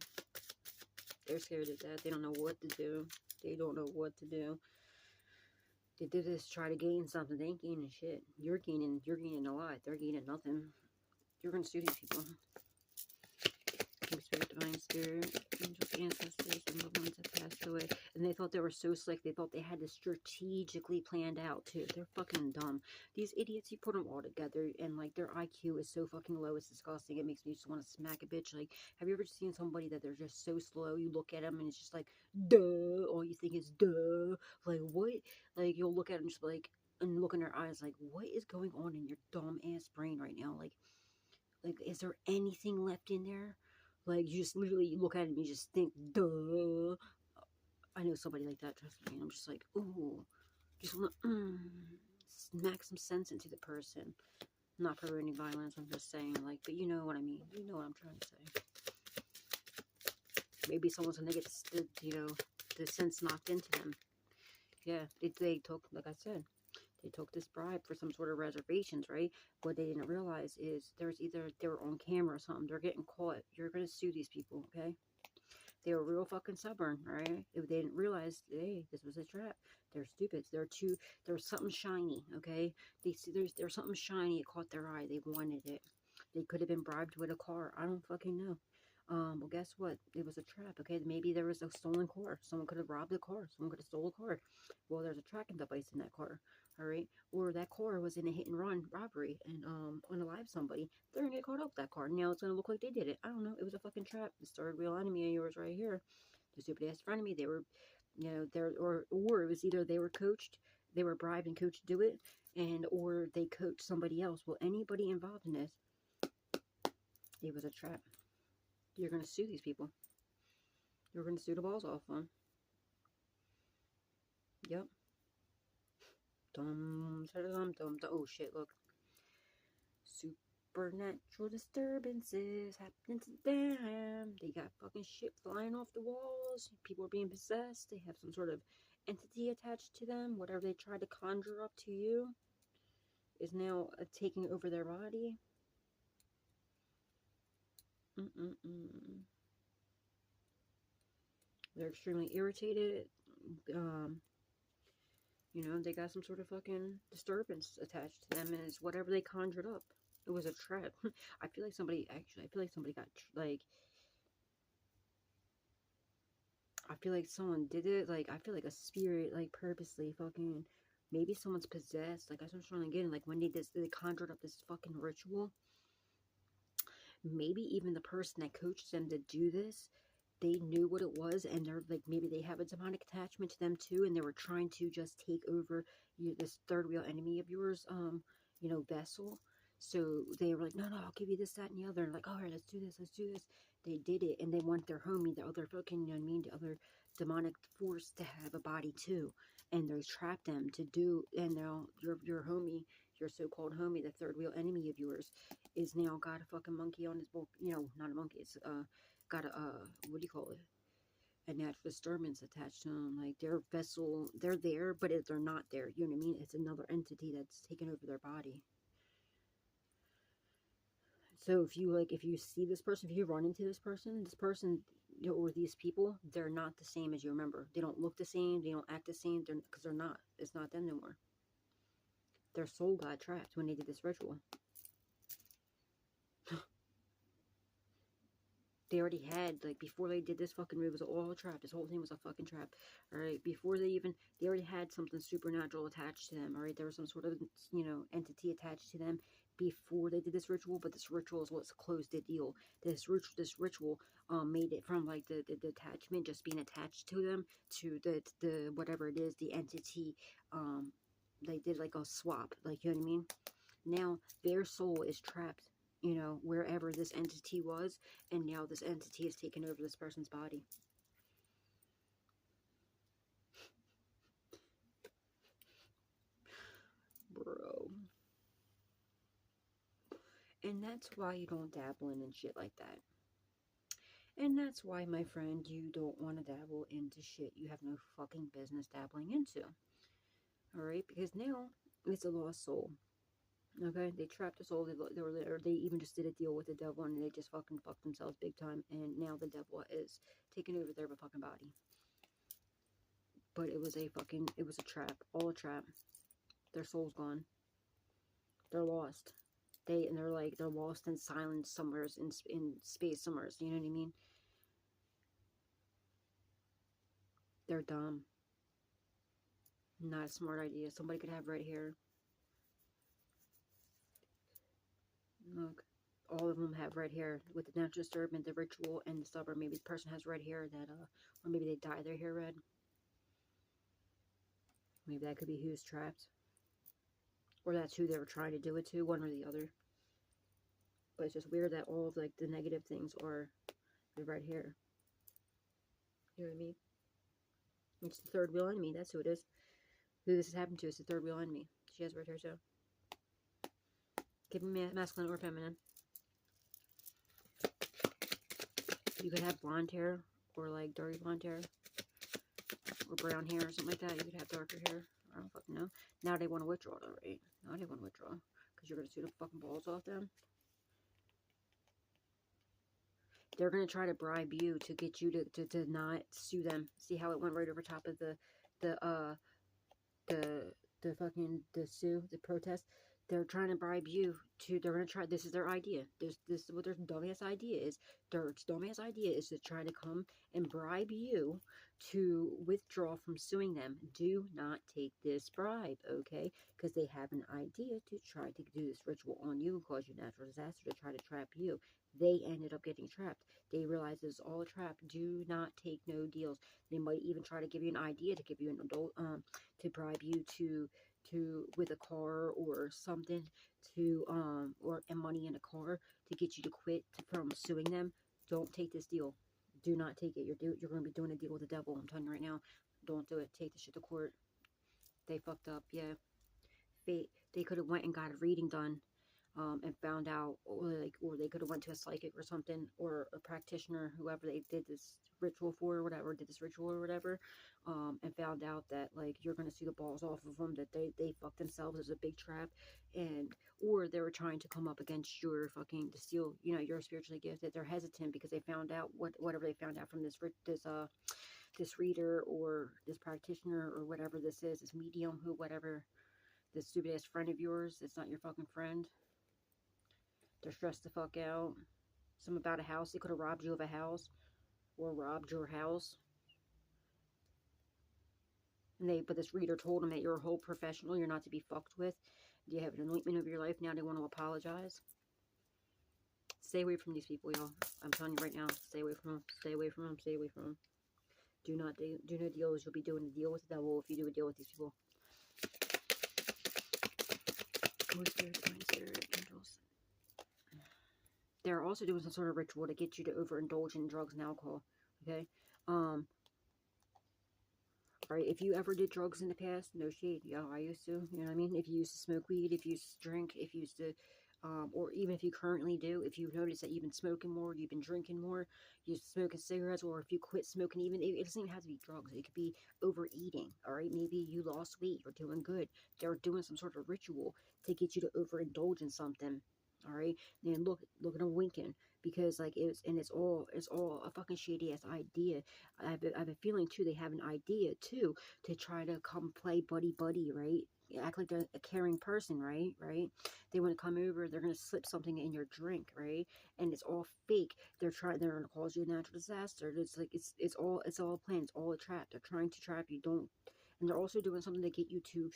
They're scared of that. They don't know what to do. They don't know what to do. They did this try to gain something. They ain't gaining shit. You're gaining a lot. They're gaining nothing. You're gonna sue these people. Spirit, divine spirit, angels, ancestors, and loved ones that passed away. And they thought they were so slick. They thought they had this strategically planned out too. They're fucking dumb. These idiots, you put them all together, and like their IQ is so fucking low. It's disgusting. It makes me just want to smack a bitch. Like, have you ever seen somebody that they're just so slow? You look at them and it's just like, duh. All you think is duh. Like, what? Like, you'll look at them just like, and look in their eyes like, what is going on in your dumb ass brain right now? Like, is there anything left in there? Like, you just literally, you look at it and you just think, duh. I know somebody like that, trust me. I'm just like, ooh. Just want to smack some sense into the person. Not for any violence, I'm just saying, like, but you know what I mean. You know what I'm trying to say. Maybe someone's going to get, the sense knocked into them. Yeah, they took, like I said, they took this bribe for some sort of reservations, right? What they didn't realize is there's either they were on camera or something. They're getting caught. You're going to sue these people, okay? They were real fucking stubborn, right? If they didn't realize, hey, this was a trap. They're stupid. There's something shiny, okay? There's something shiny. It caught their eye. They wanted it. They could have been bribed with a car. I don't fucking know. Well, guess what? It was a trap, okay? Maybe there was a stolen car. Someone could have robbed the car. Someone could have stole a car. Well, there's a tracking device in that car, all right? Or that car was in a hit-and-run robbery and unalive somebody. They're going to get caught up with that car. Now it's going to look like they did it. I don't know. It was a fucking trap. This third real enemy of yours right here. The stupid-ass frenemy. They were, or it was either they were coached, they were bribed and coached to do it, or they coached somebody else. Well, anybody involved in this, it was a trap. You're going to sue these people. You're going to sue the balls off them. Yep. Dum, dum, dum, dum. Oh, shit, look. Supernatural disturbances happening to them. They got fucking shit flying off the walls. People are being possessed. They have some sort of entity attached to them. Whatever they tried to conjure up to you is now taking over their body. They're extremely irritated. They got some sort of fucking disturbance attached to them, and it's whatever they conjured up. It was a trap. I feel like somebody got, I feel like someone did it. Like, I feel like a spirit, like, purposely fucking, maybe someone's possessed. Like, that's what I'm trying to get in. Like, when they conjured up this fucking ritual. Maybe even the person that coached them to do this, they knew what it was, and they're like, maybe they have a demonic attachment to them too, and they were trying to just take over this third real enemy of yours, vessel. So they were like, no, I'll give you this, that, and the other. And like, all right, let's do this. They did it, and they want their homie, the other fucking, demonic force to have a body too, and they trap them to do. And now your homie, your so-called homie, the third wheel enemy of yours, is now got a fucking monkey on his book. You know, not a monkey. It's got a what do you call it? A natural disturbance attached to them. Like their vessel, they're there, but they're not there. You know what I mean? It's another entity that's taken over their body. So if you see this person, if you run into this person, you know, or these people, they're not the same as you remember. They don't look the same. They don't act the same. Because they're not. It's not them no more. Their soul got trapped when they did this ritual. They already had, like, before they did this fucking move, it was all a trap. This whole thing was a fucking trap. Alright, before they already had something supernatural attached to them. Alright, there was some sort of, you know, entity attached to them before they did this ritual, but this ritual is what's closed the deal. This ritual made it from, like, the attachment just being attached to them to the whatever it is, the entity. They did, like, a swap, like, you know what I mean? Now, their soul is trapped, you know, wherever this entity was, and now this entity has taken over this person's body. Bro. And that's why you don't dabble in and shit like that. And that's why, my friend, you don't want to dabble into shit you have no fucking business dabbling into. Alright? Because now, it's a lost soul. Okay, they trapped the soul. They were there. They even just did a deal with the devil, and they just fucking fucked themselves big time. And now the devil is taking over their fucking body. But it was a trap, all a trap. Their soul's gone. They're lost. They're lost in silence somewhere, in space somewhere. You know what I mean? They're dumb. Not a smart idea. Somebody could have red hair. Look, all of them have red hair with the natural disturbance, the ritual, and the stubborn. Maybe the person has red hair that, or maybe they dye their hair red. Maybe that could be who's trapped. Or that's who they were trying to do it to, one or the other. But it's just weird that all of, like, the negative things are the red hair. You know what I mean? It's the third wheel enemy. That's who it is. Who this has happened to is the third wheel enemy. She has red hair too. Give me masculine or feminine. You could have blonde hair, or like dirty blonde hair, or brown hair, or something like that. You could have darker hair. I don't fucking know. Now they want to withdraw it, alright? Now they want to withdraw. Because you're going to sue the fucking balls off them. They're going to try to bribe you to get you to not sue them. See how it went right over top of the protest? They're trying to bribe you to, they're going to try, this is their idea. This is what their dumbass idea is. Their dumbass idea is to try to come and bribe you to withdraw from suing them. Do not take this bribe, okay? Because they have an idea to try to do this ritual on you and cause you natural disaster to try to trap you. They ended up getting trapped. They realized it's all a trap. Do not take no deals. They might even try to give you an idea to give you an adult, to bribe you to with a car or something, to or money in a car to get you to quit from suing them. Don't take this deal. Do not take it. You're going to be doing a deal with the devil. I'm telling you right now. Don't do it. Take this shit to court. They fucked up. Yeah. They could have went and got a reading done, and found out, or they could have went to a psychic or something, or a practitioner, whoever they did this ritual for, or whatever, and found out that, like, you're going to see the balls off of them, that they fucked themselves as a big trap, or they were trying to come up against your fucking, to steal, you know, you're spiritually gifted. They're hesitant because they found out whatever they found out from this reader, or this practitioner, or whatever this is, this medium, whatever, this stupid ass friend of yours, it's not your fucking friend. They're stressed the fuck out. Something about a house. They could have robbed you of a house, or robbed your house. But this reader told them that you're a whole professional. You're not to be fucked with. You have an anointment over your life. Now they want to apologize. Stay away from these people, y'all. I'm telling you right now. Stay away from them. Stay away from them. Stay away from them. Do no deals. You'll be doing a deal with the devil if you do a deal with these people. Holy Spirit, Divine Spirit, angels. They're also doing some sort of ritual to get you to overindulge in drugs and alcohol. Okay? right? If you ever did drugs in the past, no shade, yeah, I used to, you know what I mean? If you used to smoke weed, if you used to drink, if you used to, or even if you currently do, if you notice that you've been smoking more, you've been drinking more, you're smoking cigarettes, or if you quit smoking, even, it doesn't even have to be drugs, it could be overeating, all right? Maybe you lost weight, you're doing good, they're doing some sort of ritual to get you to overindulge in something, all right? Then look at them winking, because like it's all a fucking shady ass idea. I have a feeling too they have an idea too to try to come play buddy buddy, right? Act like they're a caring person, right? They want to come over, they're gonna slip something in your drink, right? And it's all fake. They're gonna cause you a natural disaster. It's like it's all a plan. It's all a trap. They're trying to trap you. Don't. And they're also doing something to get you to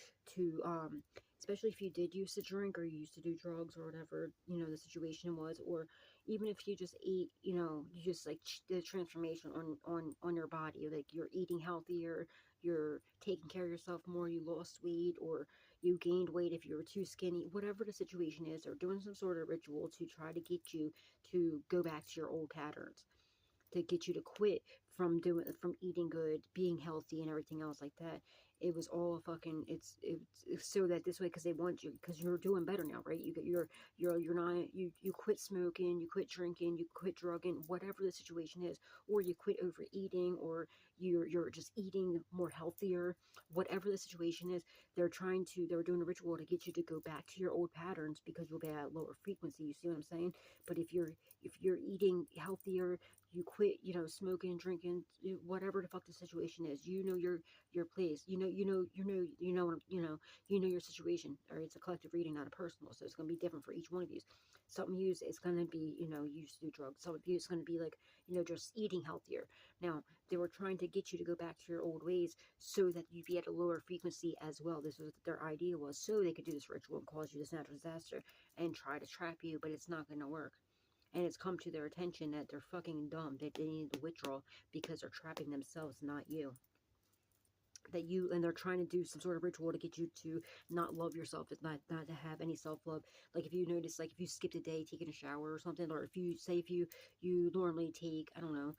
especially if you did used to drink or you used to do drugs or whatever, you know, the situation was, or even if you just ate, you know, you just like the transformation on your body, like you're eating healthier, you're taking care of yourself more, you lost weight, or you gained weight if you were too skinny, whatever the situation is, they're doing some sort of ritual to try to get you to go back to your old patterns, to get you to quit from eating good, being healthy, and everything else like that. It was all fucking. It's so that this way, because they want you, because you're doing better now, right? You're not, you quit smoking, you quit drinking, you quit drugging, whatever the situation is, or you quit overeating, or you're just eating more healthier, whatever the situation is. They're doing a ritual to get you to go back to your old patterns, because you'll be at a lower frequency. You see what I'm saying? But if you're eating healthier, you quit, you know, smoking, drinking, whatever the fuck the situation is, you know your place, you know your situation. All right, it's a collective reading, not a personal, so it's going to be different for each one of you. Some of you, it's going to be, you know, you used to do drugs. Some of you, it's going to be like, you know, just eating healthier. Now, they were trying to get you to go back to your old ways so that you'd be at a lower frequency as well. This was their idea, was so they could do this ritual and cause you this natural disaster and try to trap you, but it's not going to work. And it's come to their attention that they're fucking dumb, that they need to withdraw because they're trapping themselves, not you. And they're trying to do some sort of ritual to get you to not love yourself, it's not to have any self-love. Like if you notice, like if you skipped a day taking a shower or something, or if you normally take, I don't know,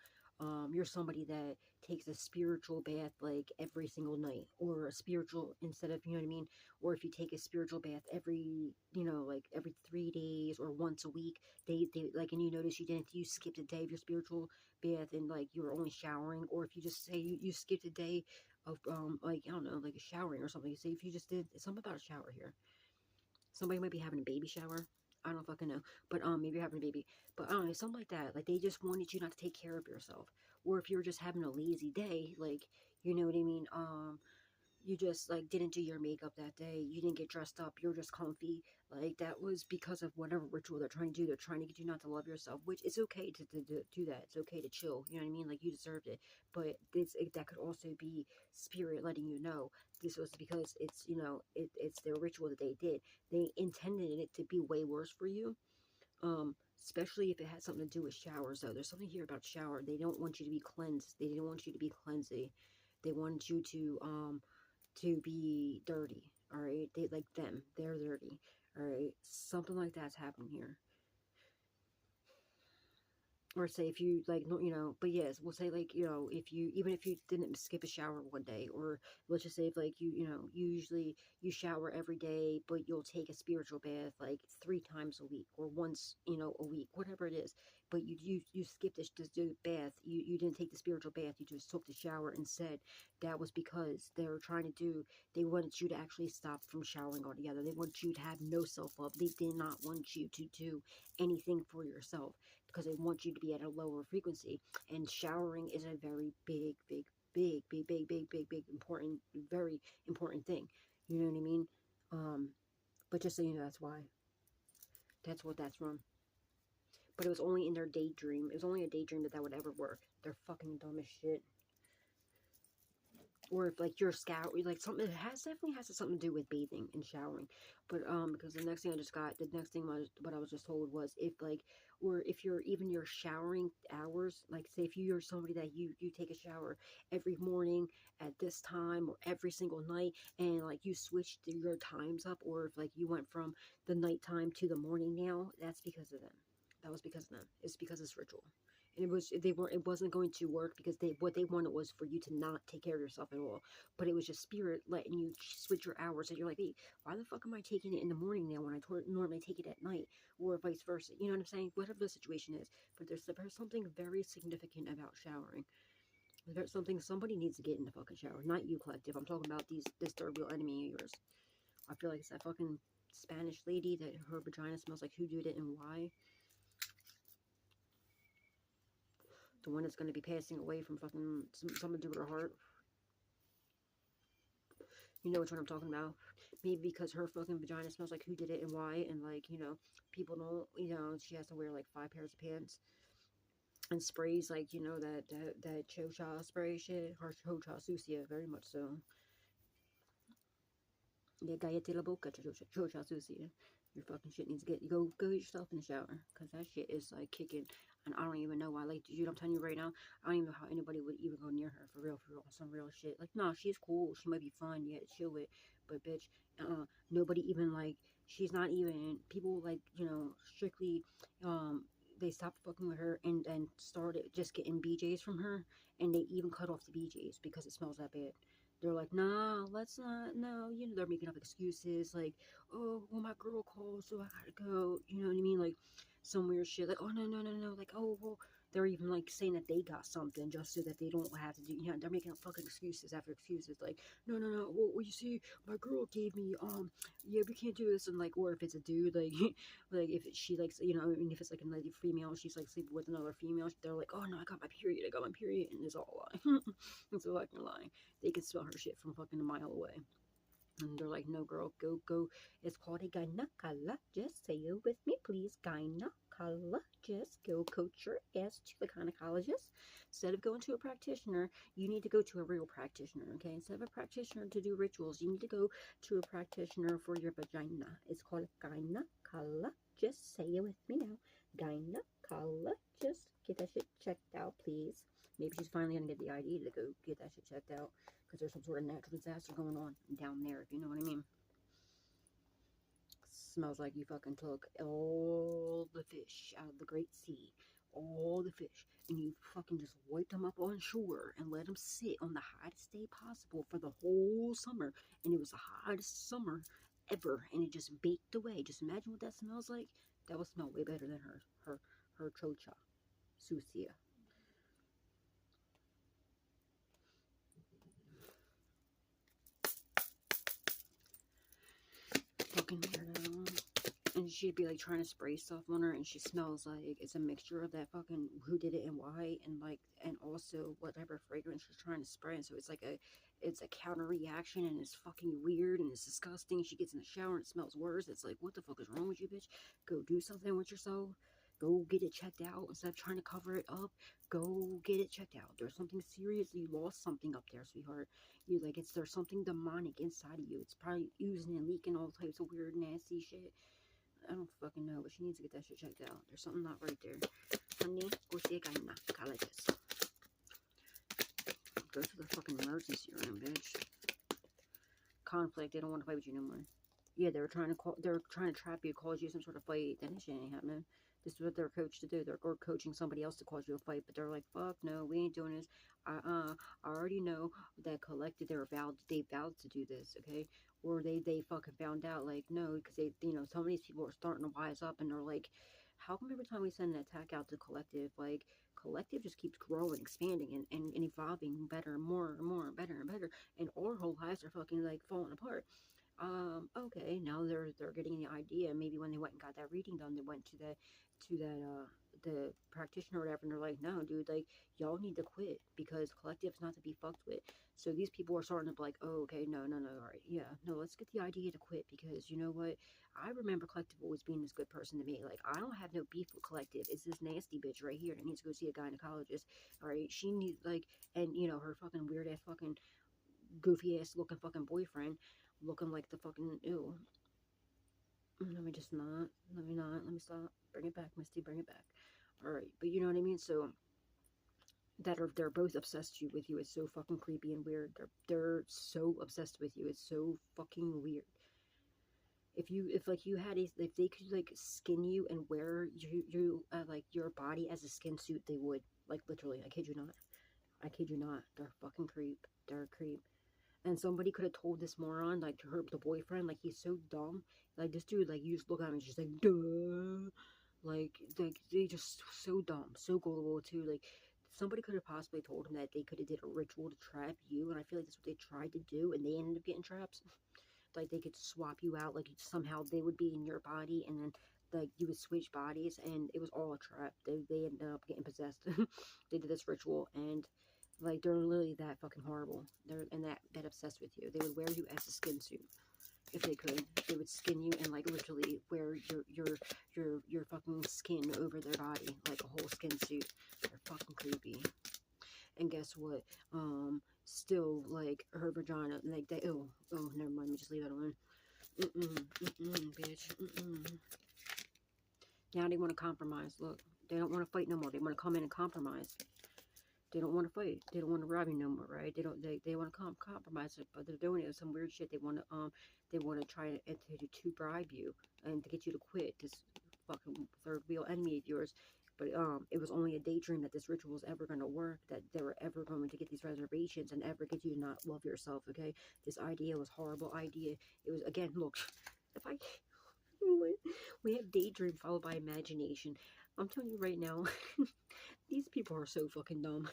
you're somebody that takes a spiritual bath like every single night, or a spiritual, instead of, you know what I mean, or if you take a spiritual bath every, you know, like every 3 days or once a week, they like, and you notice you skipped a day of your spiritual bath and like you were only showering, or if you just say you skipped a day of like, I don't know, like a showering or something. Say if you just did something about a shower here, somebody might be having a baby shower, I don't fucking know, but maybe you're having a baby, but I don't know, something like that. Like they just wanted you not to take care of yourself, or if you were just having a lazy day, like, you know what I mean, you just like didn't do your makeup that day, you didn't get dressed up, you're just comfy, like that was because of whatever ritual they're trying to do. They're trying to get you not to love yourself, which it's okay to do that. It's okay to chill, you know what I mean, like you deserved it. But that could also be spirit letting you know this was because it's, you know, it's their ritual that they did. They intended it to be way worse for you, especially if it had something to do with showers. Though there's something here about shower. They don't want you to be cleansed. They didn't want you to be cleansy. They wanted you to be dirty, all right? They like them, they're dirty, all right? Something like that's happening here. Or say if you like, you know, but yes, we'll say like, you know, even if you didn't skip a shower one day, or let's just say if like you know, usually you shower every day, but you'll take a spiritual bath like 3 times a week or once, you know, a week, whatever it is. But you skipped the bath, you didn't take the spiritual bath, you just took the shower instead. That was because they were trying to they wanted you to actually stop from showering altogether. They want you to have no self-love. They did not want you to do anything for yourself, because they want you to be at a lower frequency. And showering is a very big important, very important thing. You know what I mean? But just so you know, that's why. That's what that's from. But it was only in their daydream. It was only a daydream that would ever work. They're fucking dumb as shit. Or if like you're scout, like something, it definitely has something to do with bathing and showering. But because the next thing what I was just told was, if like, or if you're even your showering hours, like say if you're somebody that you take a shower every morning at this time, or every single night, and like you switched your times up, or if like you went from the nighttime to the morning now, that's because of them. That was because of them. It's because it's ritual. And it wasn't going to work because what they wanted was for you to not take care of yourself at all. But it was just spirit letting you switch your hours. And you're like, hey, why the fuck am I taking it in the morning now when I normally take it at night, or vice versa? You know what I'm saying? Whatever the situation is. But there's something very significant about showering. There's something, somebody needs to get in the fucking shower. Not you, collective. I'm talking about this third wheel enemy of yours. I feel like it's that fucking Spanish lady that her vagina smells like who did it and why. The one that's going to be passing away from fucking something to do with her heart. You know which one I'm talking about. Maybe because her fucking vagina smells like who did it and why. And like, you know, people don't, you know, she has to wear like 5 pairs of pants. And sprays like, you know, that chocha spray shit. Her chocha sucia, very much so. Yeah, cállate la boca, chocha sucia. Your fucking shit needs to get, go get yourself in the shower. Because that shit is like kicking. And I don't even know why. Like, dude, I'm telling you right now, I don't even know how anybody would even go near her. For real, some real shit. Like, nah, she's cool. She might be fun. You had to chill with. But, bitch, nobody even, like, she's not even, people, like, you know, strictly, they stopped fucking with her and started just getting BJs from her. And they even cut off the BJs because it smells that bad. They're like, nah, let's not, no, you know, they're making up excuses, like, oh, well, my girl called, so I gotta go, you know what I mean, like, some weird shit, like, oh, no, like, oh, well, they're even, like, saying that they got something just so that they don't have to do, you know, they're making up fucking excuses after excuses, like, no, well, you see, my girl gave me, yeah, we can't do this, and, like, or if it's a dude, like, like, if she, like, you know, I mean, if it's, like, a female, she's, like, sleeping with another female, they're like, oh, no, I got my period, and it's all a lie, it's a fucking lie. They can smell her shit from fucking a mile away. And they're like, no, girl, go. It's called a gynecologist. Just say it with me, please. Gynecologist. Go coach your ass to the gynecologist. Instead of going to a practitioner, you need to go to a real practitioner, okay? Instead of a practitioner to do rituals, you need to go to a practitioner for your vagina. It's called a gynecologist. Say it with me now. Gynecologist. Get that shit checked out, please. Maybe she's finally going to get the ID to go get that shit checked out. Because there's some sort of natural disaster going on down there, if you know what I mean. Smells like you fucking took all the fish out of the Great Sea. All the fish. And you fucking just wiped them up on shore and let them sit on the hottest day possible for the whole summer. And it was the hottest summer ever. And it just baked away. Just imagine what that smells like. That would smell way better than her chocha sucia. Fucking weirdo. And she'd be like trying to spray stuff on her, and she smells like it's a mixture of that fucking who did it and why, and like, and also whatever fragrance she's trying to spray. And so it's like it's a counter reaction, and it's fucking weird, and it's disgusting. She gets in the shower and it smells worse. It's like, what the fuck is wrong with you, bitch? Go do something with yourself. Go get it checked out instead of trying to cover it up. Go get it checked out. There's something serious. You lost something up there, sweetheart. You like there's something demonic inside of you. It's probably oozing and leaking all types of weird, nasty shit. I don't fucking know, but she needs to get that shit checked out. There's something not right there. Honey, go see a gynecologist. Go to the fucking emergency room, bitch. Conflict. They don't want to fight with you no more. Yeah, they're trying to trap you, cause you some sort of fight. That shit ain't happening. This is what they're coached to do. They're coaching somebody else to cause you a fight, but they're like, fuck no, we ain't doing this. I already know that collected they vowed to do this, okay? Or they fucking found out, like, no, because they, you know, some of these people are starting to wise up, and they're like, how come every time we send an attack out to collective, like, collective just keeps growing, expanding, and evolving better and more, better and better, and our whole lives are fucking, like, falling apart. Okay, now they're getting the idea. Maybe when they went and got that reading done, they went to the practitioner or whatever, and they're like, no, dude, like, y'all need to quit because collective's not to be fucked with. So these people are starting to be like, oh, okay, no, all right, yeah, no, let's get the idea to quit because you know what? I remember collective always being this good person to me. Like, I don't have no beef with collective. It's this nasty bitch right here that needs to go see a gynecologist. All right, she needs, like, and you know, her fucking weird ass fucking goofy ass looking fucking boyfriend looking like the fucking ew. Let me just not. Let me stop. Bring it back, Misty. Bring it back. Alright, but you know what I mean? So, they're both obsessed with you. It's so fucking creepy and weird. They're so obsessed with you. It's so fucking weird. if like you had a, if they could like skin you and wear you like your body as a skin suit, they would. Like literally, I kid you not. I kid you not. They're fucking creep. They're a creep. And somebody could have told this moron, like to her, the boyfriend, like he's so dumb. Like this dude, like you just look at him and just like, duh. Like they just so dumb, so gullible too. Like somebody could have possibly told him that they could have did a ritual to trap you, and I feel like that's what they tried to do, and they ended up getting trapped. Like they could swap you out, like somehow they would be in your body, and then like you would switch bodies, and it was all a trap. They ended up getting possessed. They did this ritual, and like they're literally that fucking horrible. They're and that obsessed with you. They would wear you as a skin suit if they could. They would skin you and like literally wear your fucking skin over their body, like a whole skin suit. They're fucking creepy. And guess what? Still like her vagina, like they oh never mind. Let me just leave that alone. Bitch. Now they want to compromise. Look, they don't want to fight no more. They want to come in and compromise. They don't want to fight. They don't want to rob you no more, right? They don't. They want to compromise it, but they're doing it with some weird shit. They want to try to bribe you and to get you to quit this fucking third wheel enemy of yours. But it was only a daydream that this ritual was ever going to work. That they were ever going to get these reservations and ever get you to not love yourself. Okay, this idea was a horrible idea. It was again. Look, if I we have daydream followed by imagination. I'm telling you right now. These people are so fucking dumb.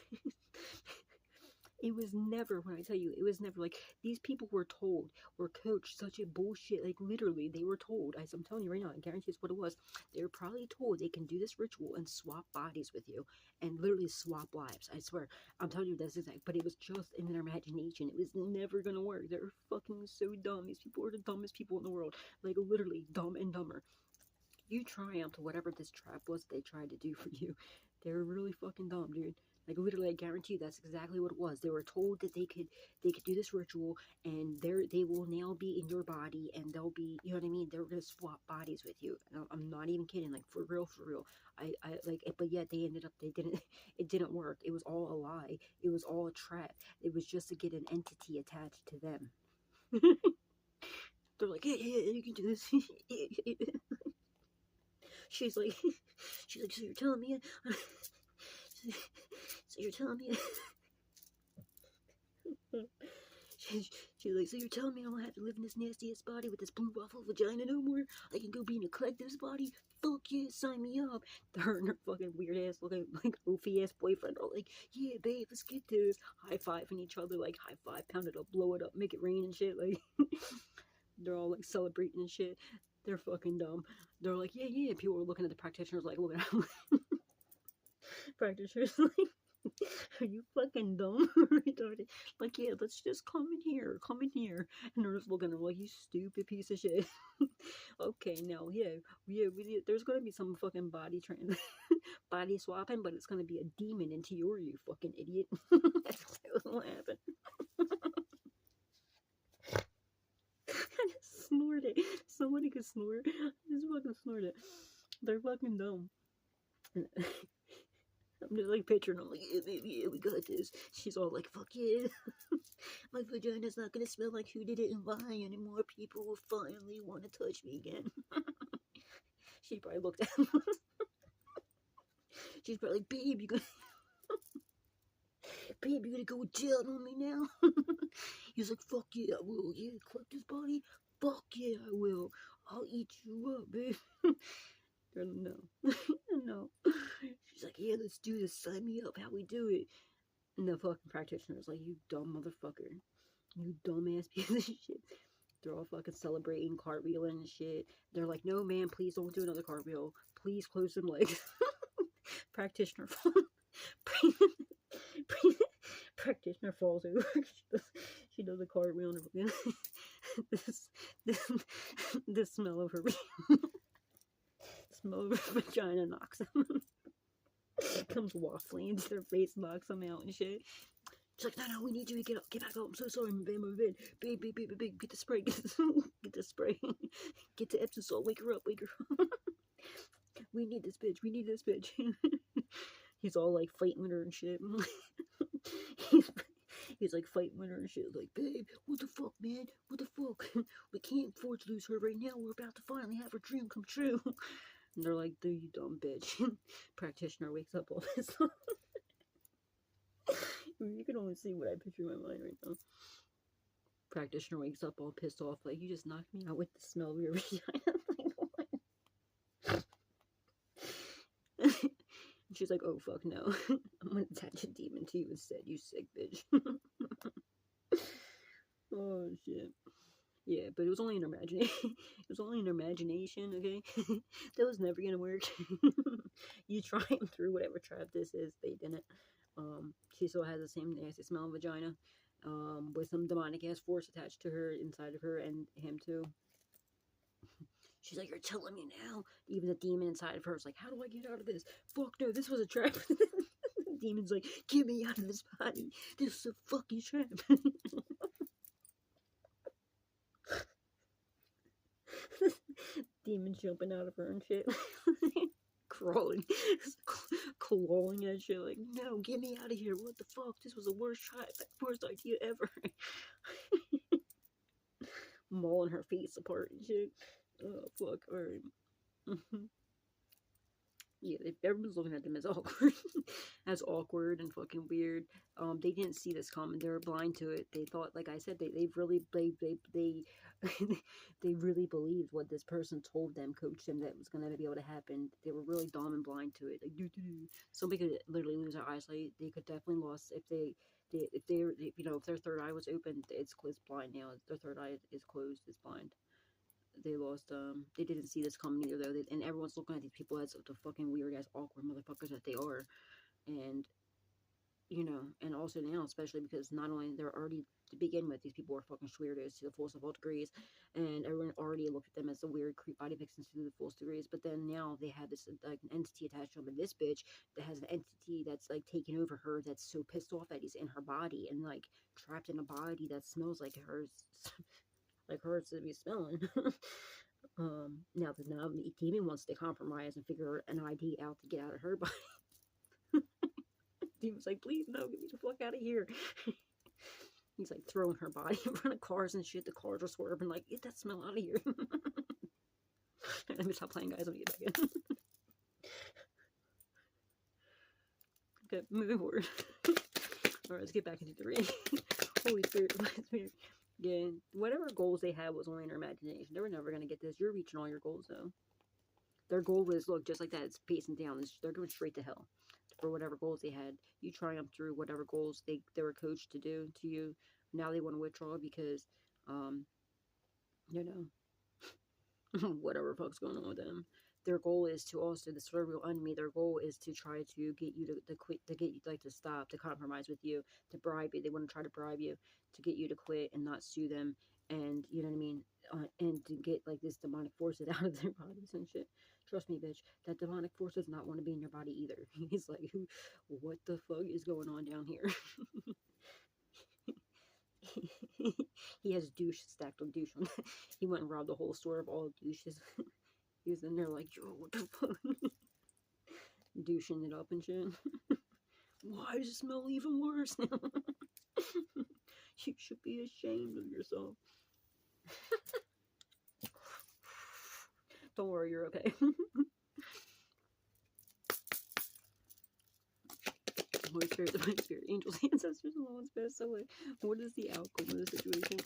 It was never, when I tell you, it was never like, these people were told, were coached such a bullshit, like literally, they were told, I'm telling you right now, I guarantee it's what it was, they were probably told they can do this ritual and swap bodies with you, and literally swap lives, I swear, I'm telling you this exact, but it was just in their imagination, it was never gonna work, they're fucking so dumb, these people are the dumbest people in the world, like literally dumb and dumber. You triumphed whatever this trap was they tried to do for you. They were really fucking dumb, dude. Like literally, I guarantee you that's exactly what it was. They were told that they could do this ritual, and they will now be in your body, and they'll be, you know what I mean? They're gonna swap bodies with you. And I'm not even kidding, like for real, for real. I like, but yet they ended up, they didn't. It didn't work. It was all a lie. It was all a trap. It was just to get an entity attached to them. They're like, yeah, you can do this. She's like, so you're telling me, so you're telling me, she's like, so you're telling me I don't have to live in this nasty ass body with this blue waffle vagina no more? I can go be in a collective's body? Fuck yeah, sign me up. Her and her fucking weird ass looking like oafy ass boyfriend are like, yeah, babe, let's get this. High fiving each other, like high five, pound it up, blow it up, make it rain and shit. Like, they're all like celebrating and shit. They're fucking dumb. They're like, yeah. People were looking at the practitioners like, look at them. Practitioners like, are you fucking dumb? Retarded. Like, yeah, let's just come in here. And they're just looking at them like, you stupid piece of shit. Okay, now, yeah, there's gonna be some fucking body swapping, but it's gonna be a demon into you fucking idiot. That's what will happen. I just snorted. Somebody could snort. I just fucking snorted. They're fucking dumb. I'm just like picturing them like, yeah, we got this. She's all like, fuck yeah. My vagina's not gonna smell like who did it and why anymore. People will finally want to touch me again. She probably looked at him. She's probably like, babe, you gonna go with jail on me now? He's like, fuck yeah, I will. Yeah, collect this body. Fuck yeah, I will. I'll eat you up, babe. No. No. She's like, yeah, let's do this. Sign me up. How we do it? And the fucking practitioner's like, you dumb motherfucker. You dumbass piece of shit. They're all fucking celebrating, cartwheeling and shit. They're like, no, man, please don't do another cartwheel. Please close them legs. Practitioner practitioner falls over. She does a cartwheel and this smell of her vagina knocks him. Comes waffling into their face, knocks them out and shit. She's like, no, we need you to get up, get back up. I'm so sorry, my bed. Babe, get the spray, get the spray. Get the Epsom salt, wake her up. We need this bitch. He's all like fighting with her and shit. He's He's like fighting with her and shit. Like, babe, what the fuck, man? What the fuck? We can't afford to lose her right now. We're about to finally have her dream come true. And they're like, dude, you dumb bitch. Practitioner wakes up all pissed off. You can only see what I picture in my mind right now. Practitioner wakes up all pissed off, like, you just knocked me out with the smell of your vagina. And she's like, oh, fuck no. I'm gonna attach a demon to you instead, you sick bitch. Oh, shit. Yeah, but it was only an imagination. It was only an imagination, okay? That was never gonna work. You try them through whatever trap this is. They didn't. She still has the same nasty smell of vagina. With some demonic ass force attached to her, inside of her, and him too. She's like, you're telling me now? Even the demon inside of her is like, how do I get out of this? Fuck no, this was a trap. The demon's like, get me out of this body. This is a fucking trap. Demon jumping out of her and shit. Crawling. Clawing at shit like, no, get me out of here. What the fuck? This was the worst trap. Worst idea ever. Mauling her face apart and shit. Oh, fuck. Alright. Yeah, everyone's looking at them as awkward. As awkward and fucking weird. They didn't see this coming. They were blind to it. They thought, like I said, they really they really believed what this person told them, coached them, that was gonna be able to happen. They were really dumb and blind to it. Like, somebody could literally lose their eyesight. They could definitely lose if if their third eye was open, it's blind now. Their third eye is closed. It's blind. They lost, they didn't see this coming either, though, and everyone's looking at these people as the fucking weird-ass, awkward motherfuckers that they are, and, and also now, especially because not only they're already, to begin with, these people are fucking weirdos to the fullest of all degrees, and everyone already looked at them as the weird creep body vixens to the fullest degrees, but then now they have this, like, an entity attached to them, and this bitch that has an entity that's, like, taking over her, that's so pissed off that he's in her body, and, like, trapped in a body that smells like hers. Like hers to be smelling. Now the demon wants to compromise and figure an ID out to get out of her body. Demon's like, please no, get me the fuck out of here. He's like throwing her body in front of cars and shit. The cars are swerving like, get that smell out of here. Let me stop playing, guys. Let me get back in. Okay, moving forward. Alright, let's get back into the reading. Holy Spirit, Holy Spirit. Yeah, whatever goals they had was only in their imagination. They were never going to get this. You're reaching all your goals, though. Their goal was, look, just like that, it's pacing down. They're going straight to hell for whatever goals they had. You triumph through whatever goals they were coached to do to you. Now they want to withdraw because, whatever fuck's going on with them. Their goal is to also, the cerebral enemy, their goal is to try to get you to quit, to get you, like, to stop, to compromise with you, to bribe you. They want to try to bribe you to get you to quit and not sue them, and, you know what I mean, and to get, like, this demonic forces out of their bodies and shit. Trust me, bitch, that demonic force does not want to be in your body either. He's like, what the fuck is going on down here? He has douche stacked on douche. He went and robbed the whole store of all douches. He was in there like, yo, what the fuck? Douching it up and shit. Why does it smell even worse now? You should be ashamed of yourself. Don't worry, you're okay. Holy Spirit, the Holy Spirit, angels, ancestors, and all one's best. So, like, what is the outcome of the situation?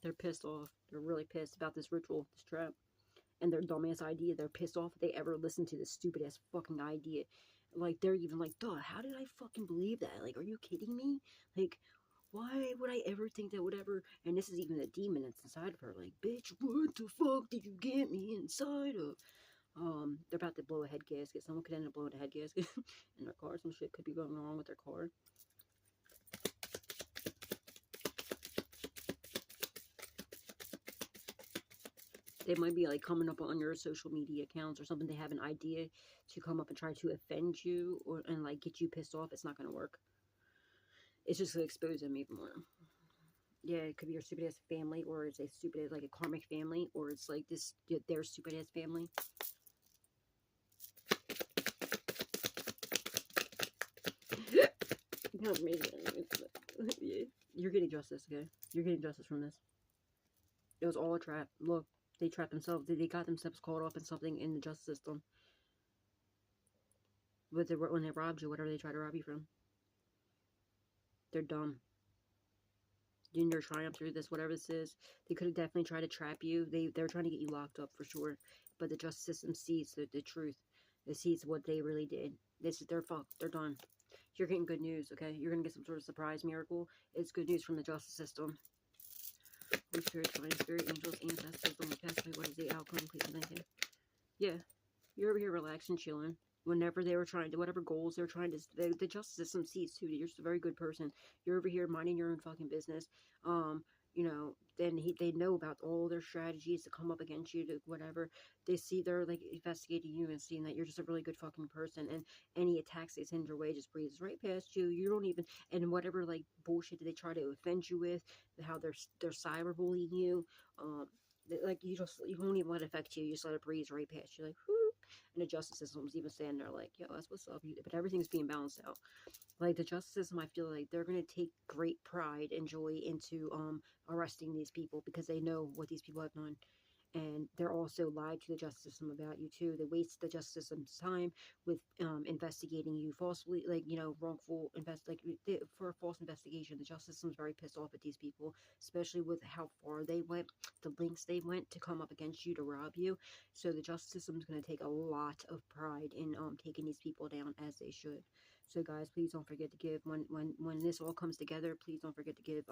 They're pissed off. They're really pissed about this ritual, this trap, and their dumbass idea. They're pissed off that they ever listened to this stupid ass fucking idea. Like, they're even like, duh, how did I fucking believe that? Like, are you kidding me? Like, why would I ever think that whatever? And this is even a demon that's inside of her. Like, bitch, what the fuck did you get me inside of? They're about to blow a head gasket. Someone could end up blowing a head gasket in their car. Some shit could be going wrong with their car. They might be, like, coming up on your social media accounts or something. They have an idea to come up and try to offend you and, like, get you pissed off. It's not going to work. It's just going to expose them even more. Yeah, it could be your stupid-ass family, or it's a stupid, like, a karmic family, or it's, like, this, their stupid-ass family. Not amazing. Yeah. You're getting justice, okay? You're getting justice from this. It was all a trap. Look, they trapped themselves. They got themselves caught up in something in the justice system. When they robbed you, whatever they tried to rob you from. They're dumb. In their triumph through this, whatever this is, they could have definitely tried to trap you. They're trying to get you locked up for sure. But the justice system sees the truth. It sees what they really did. They're fucked. They're done. You're getting good news, okay? You're gonna get some sort of surprise miracle. It's good news from the justice system. Holy Spirit, Divine Spirit, angels, ancestors, don't pass away. What is the outcome? Please and thank you. Yeah, you're over here relaxing, chilling. Whenever they were trying to, whatever goals they're trying to, the justice system sees too. You're just a very good person. You're over here minding your own fucking business. You know, then they know about all their strategies to come up against you, to whatever. They see, they're like investigating you and seeing that you're just a really good fucking person. And any attacks they send your way just breezes right past you. You don't even, and whatever like bullshit that they try to offend you with, how they're cyberbullying you, like you won't even let it affect you. You just let it breeze right past you, like whoo. And the justice system's even standing there like, yo, that's what's up. But everything's being balanced out. Like the justice system, I feel like they're gonna take great pride and joy into arresting these people because they know what these people have done. And they're also lied to the justice system about you too. They waste the justice system's time with investigating you falsely, like, you know, wrongful for a false investigation. The justice system's very pissed off at these people, especially with how far they went, the lengths they went to come up against you to rob you. So the justice system's going to take a lot of pride in taking these people down, as they should. So guys, please don't forget to give, when this all comes together, please don't forget to give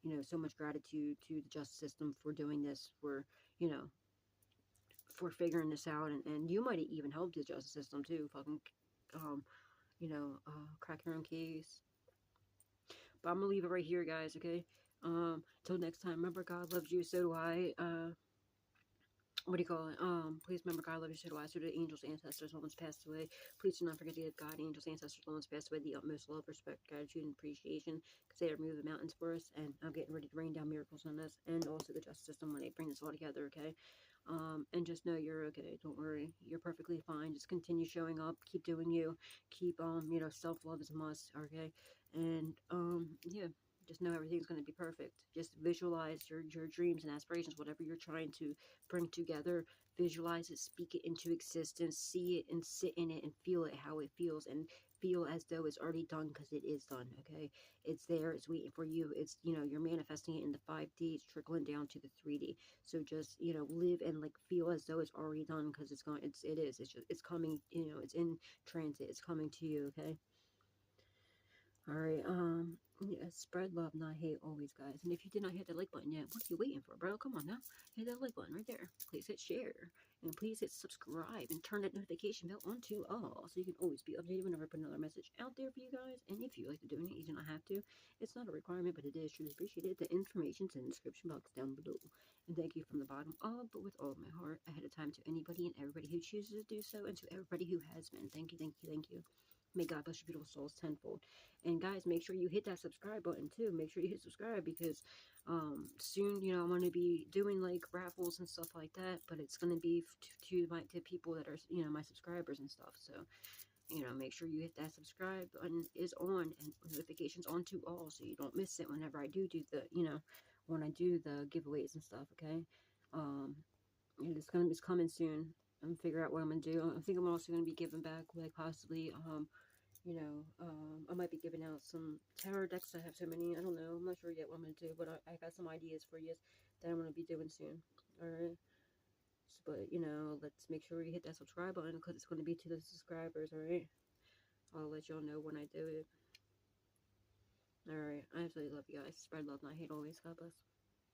you know, so much gratitude to the justice system for doing this, for, you know, for figuring this out. And you might even help the justice system too, fucking you know, crack your own case. But I'm gonna leave it right here, guys, okay? Till next time, remember, God loves you, so do I. What do you call it? Please remember, God loves you, so do I. So do the angels, ancestors, all ones passed away. Please do not forget to give God, angels, ancestors, all ones passed away the utmost love, respect, gratitude, and appreciation, because they remove the mountains for us. And I'm getting ready to rain down miracles on us, and also the justice system when they bring this all together, okay? And just know you're okay. Don't worry. You're perfectly fine. Just continue showing up. Keep doing you. Keep, you know, self-love is a must, okay? And, yeah. Just know everything's going to be perfect. Just visualize your dreams and aspirations, whatever you're trying to bring together. Visualize it, speak it into existence, see it and sit in it and feel it how it feels, and feel as though it's already done, because it is done, okay? It's there, it's waiting for you. It's, you know, you're manifesting it in the 5D, it's trickling down to the 3D. So just, you know, live and like feel as though it's already done, because it's going, it's coming, you know, it's in transit, it's coming to you, okay? Alright, yeah, spread love, not hate, always, guys. And if you did not hit that like button yet, what are you waiting for, bro? Come on now. Hit that like button right there. Please hit share. And please hit subscribe and turn that notification bell on to all, so you can always be updated whenever I put another message out there for you guys. And if you like to donate, you do not have to. It's not a requirement, but it is truly appreciated. The information's in the description box down below. And thank you from the bottom of, but with all of my heart, ahead of time, to anybody and everybody who chooses to do so, and to everybody who has been. Thank you, thank you, thank you. May God bless your beautiful souls tenfold. And guys, make sure you hit that subscribe button too. Make sure you hit subscribe, because soon, you know, I'm going to be doing like raffles and stuff like that, but it's going to be to people that are, you know, my subscribers and stuff. So, you know, make sure you hit that subscribe button is on, and notifications on to all, so you don't miss it whenever I do the, you know, when I do the giveaways and stuff, okay? And it's coming soon. I'm figure out what I'm gonna do. I think I'm also gonna be giving back, like, possibly, you know, I might be giving out some tarot decks. I have so many. I don't know. I'm not sure yet what I'm gonna do, but I got some ideas for you that I'm gonna be doing soon. All right. But you know, let's make sure you hit that subscribe button, because it's gonna be to the subscribers. All right. I'll let y'all know when I do it. All right. I absolutely love you guys. Spread love, not hate, always. God bless.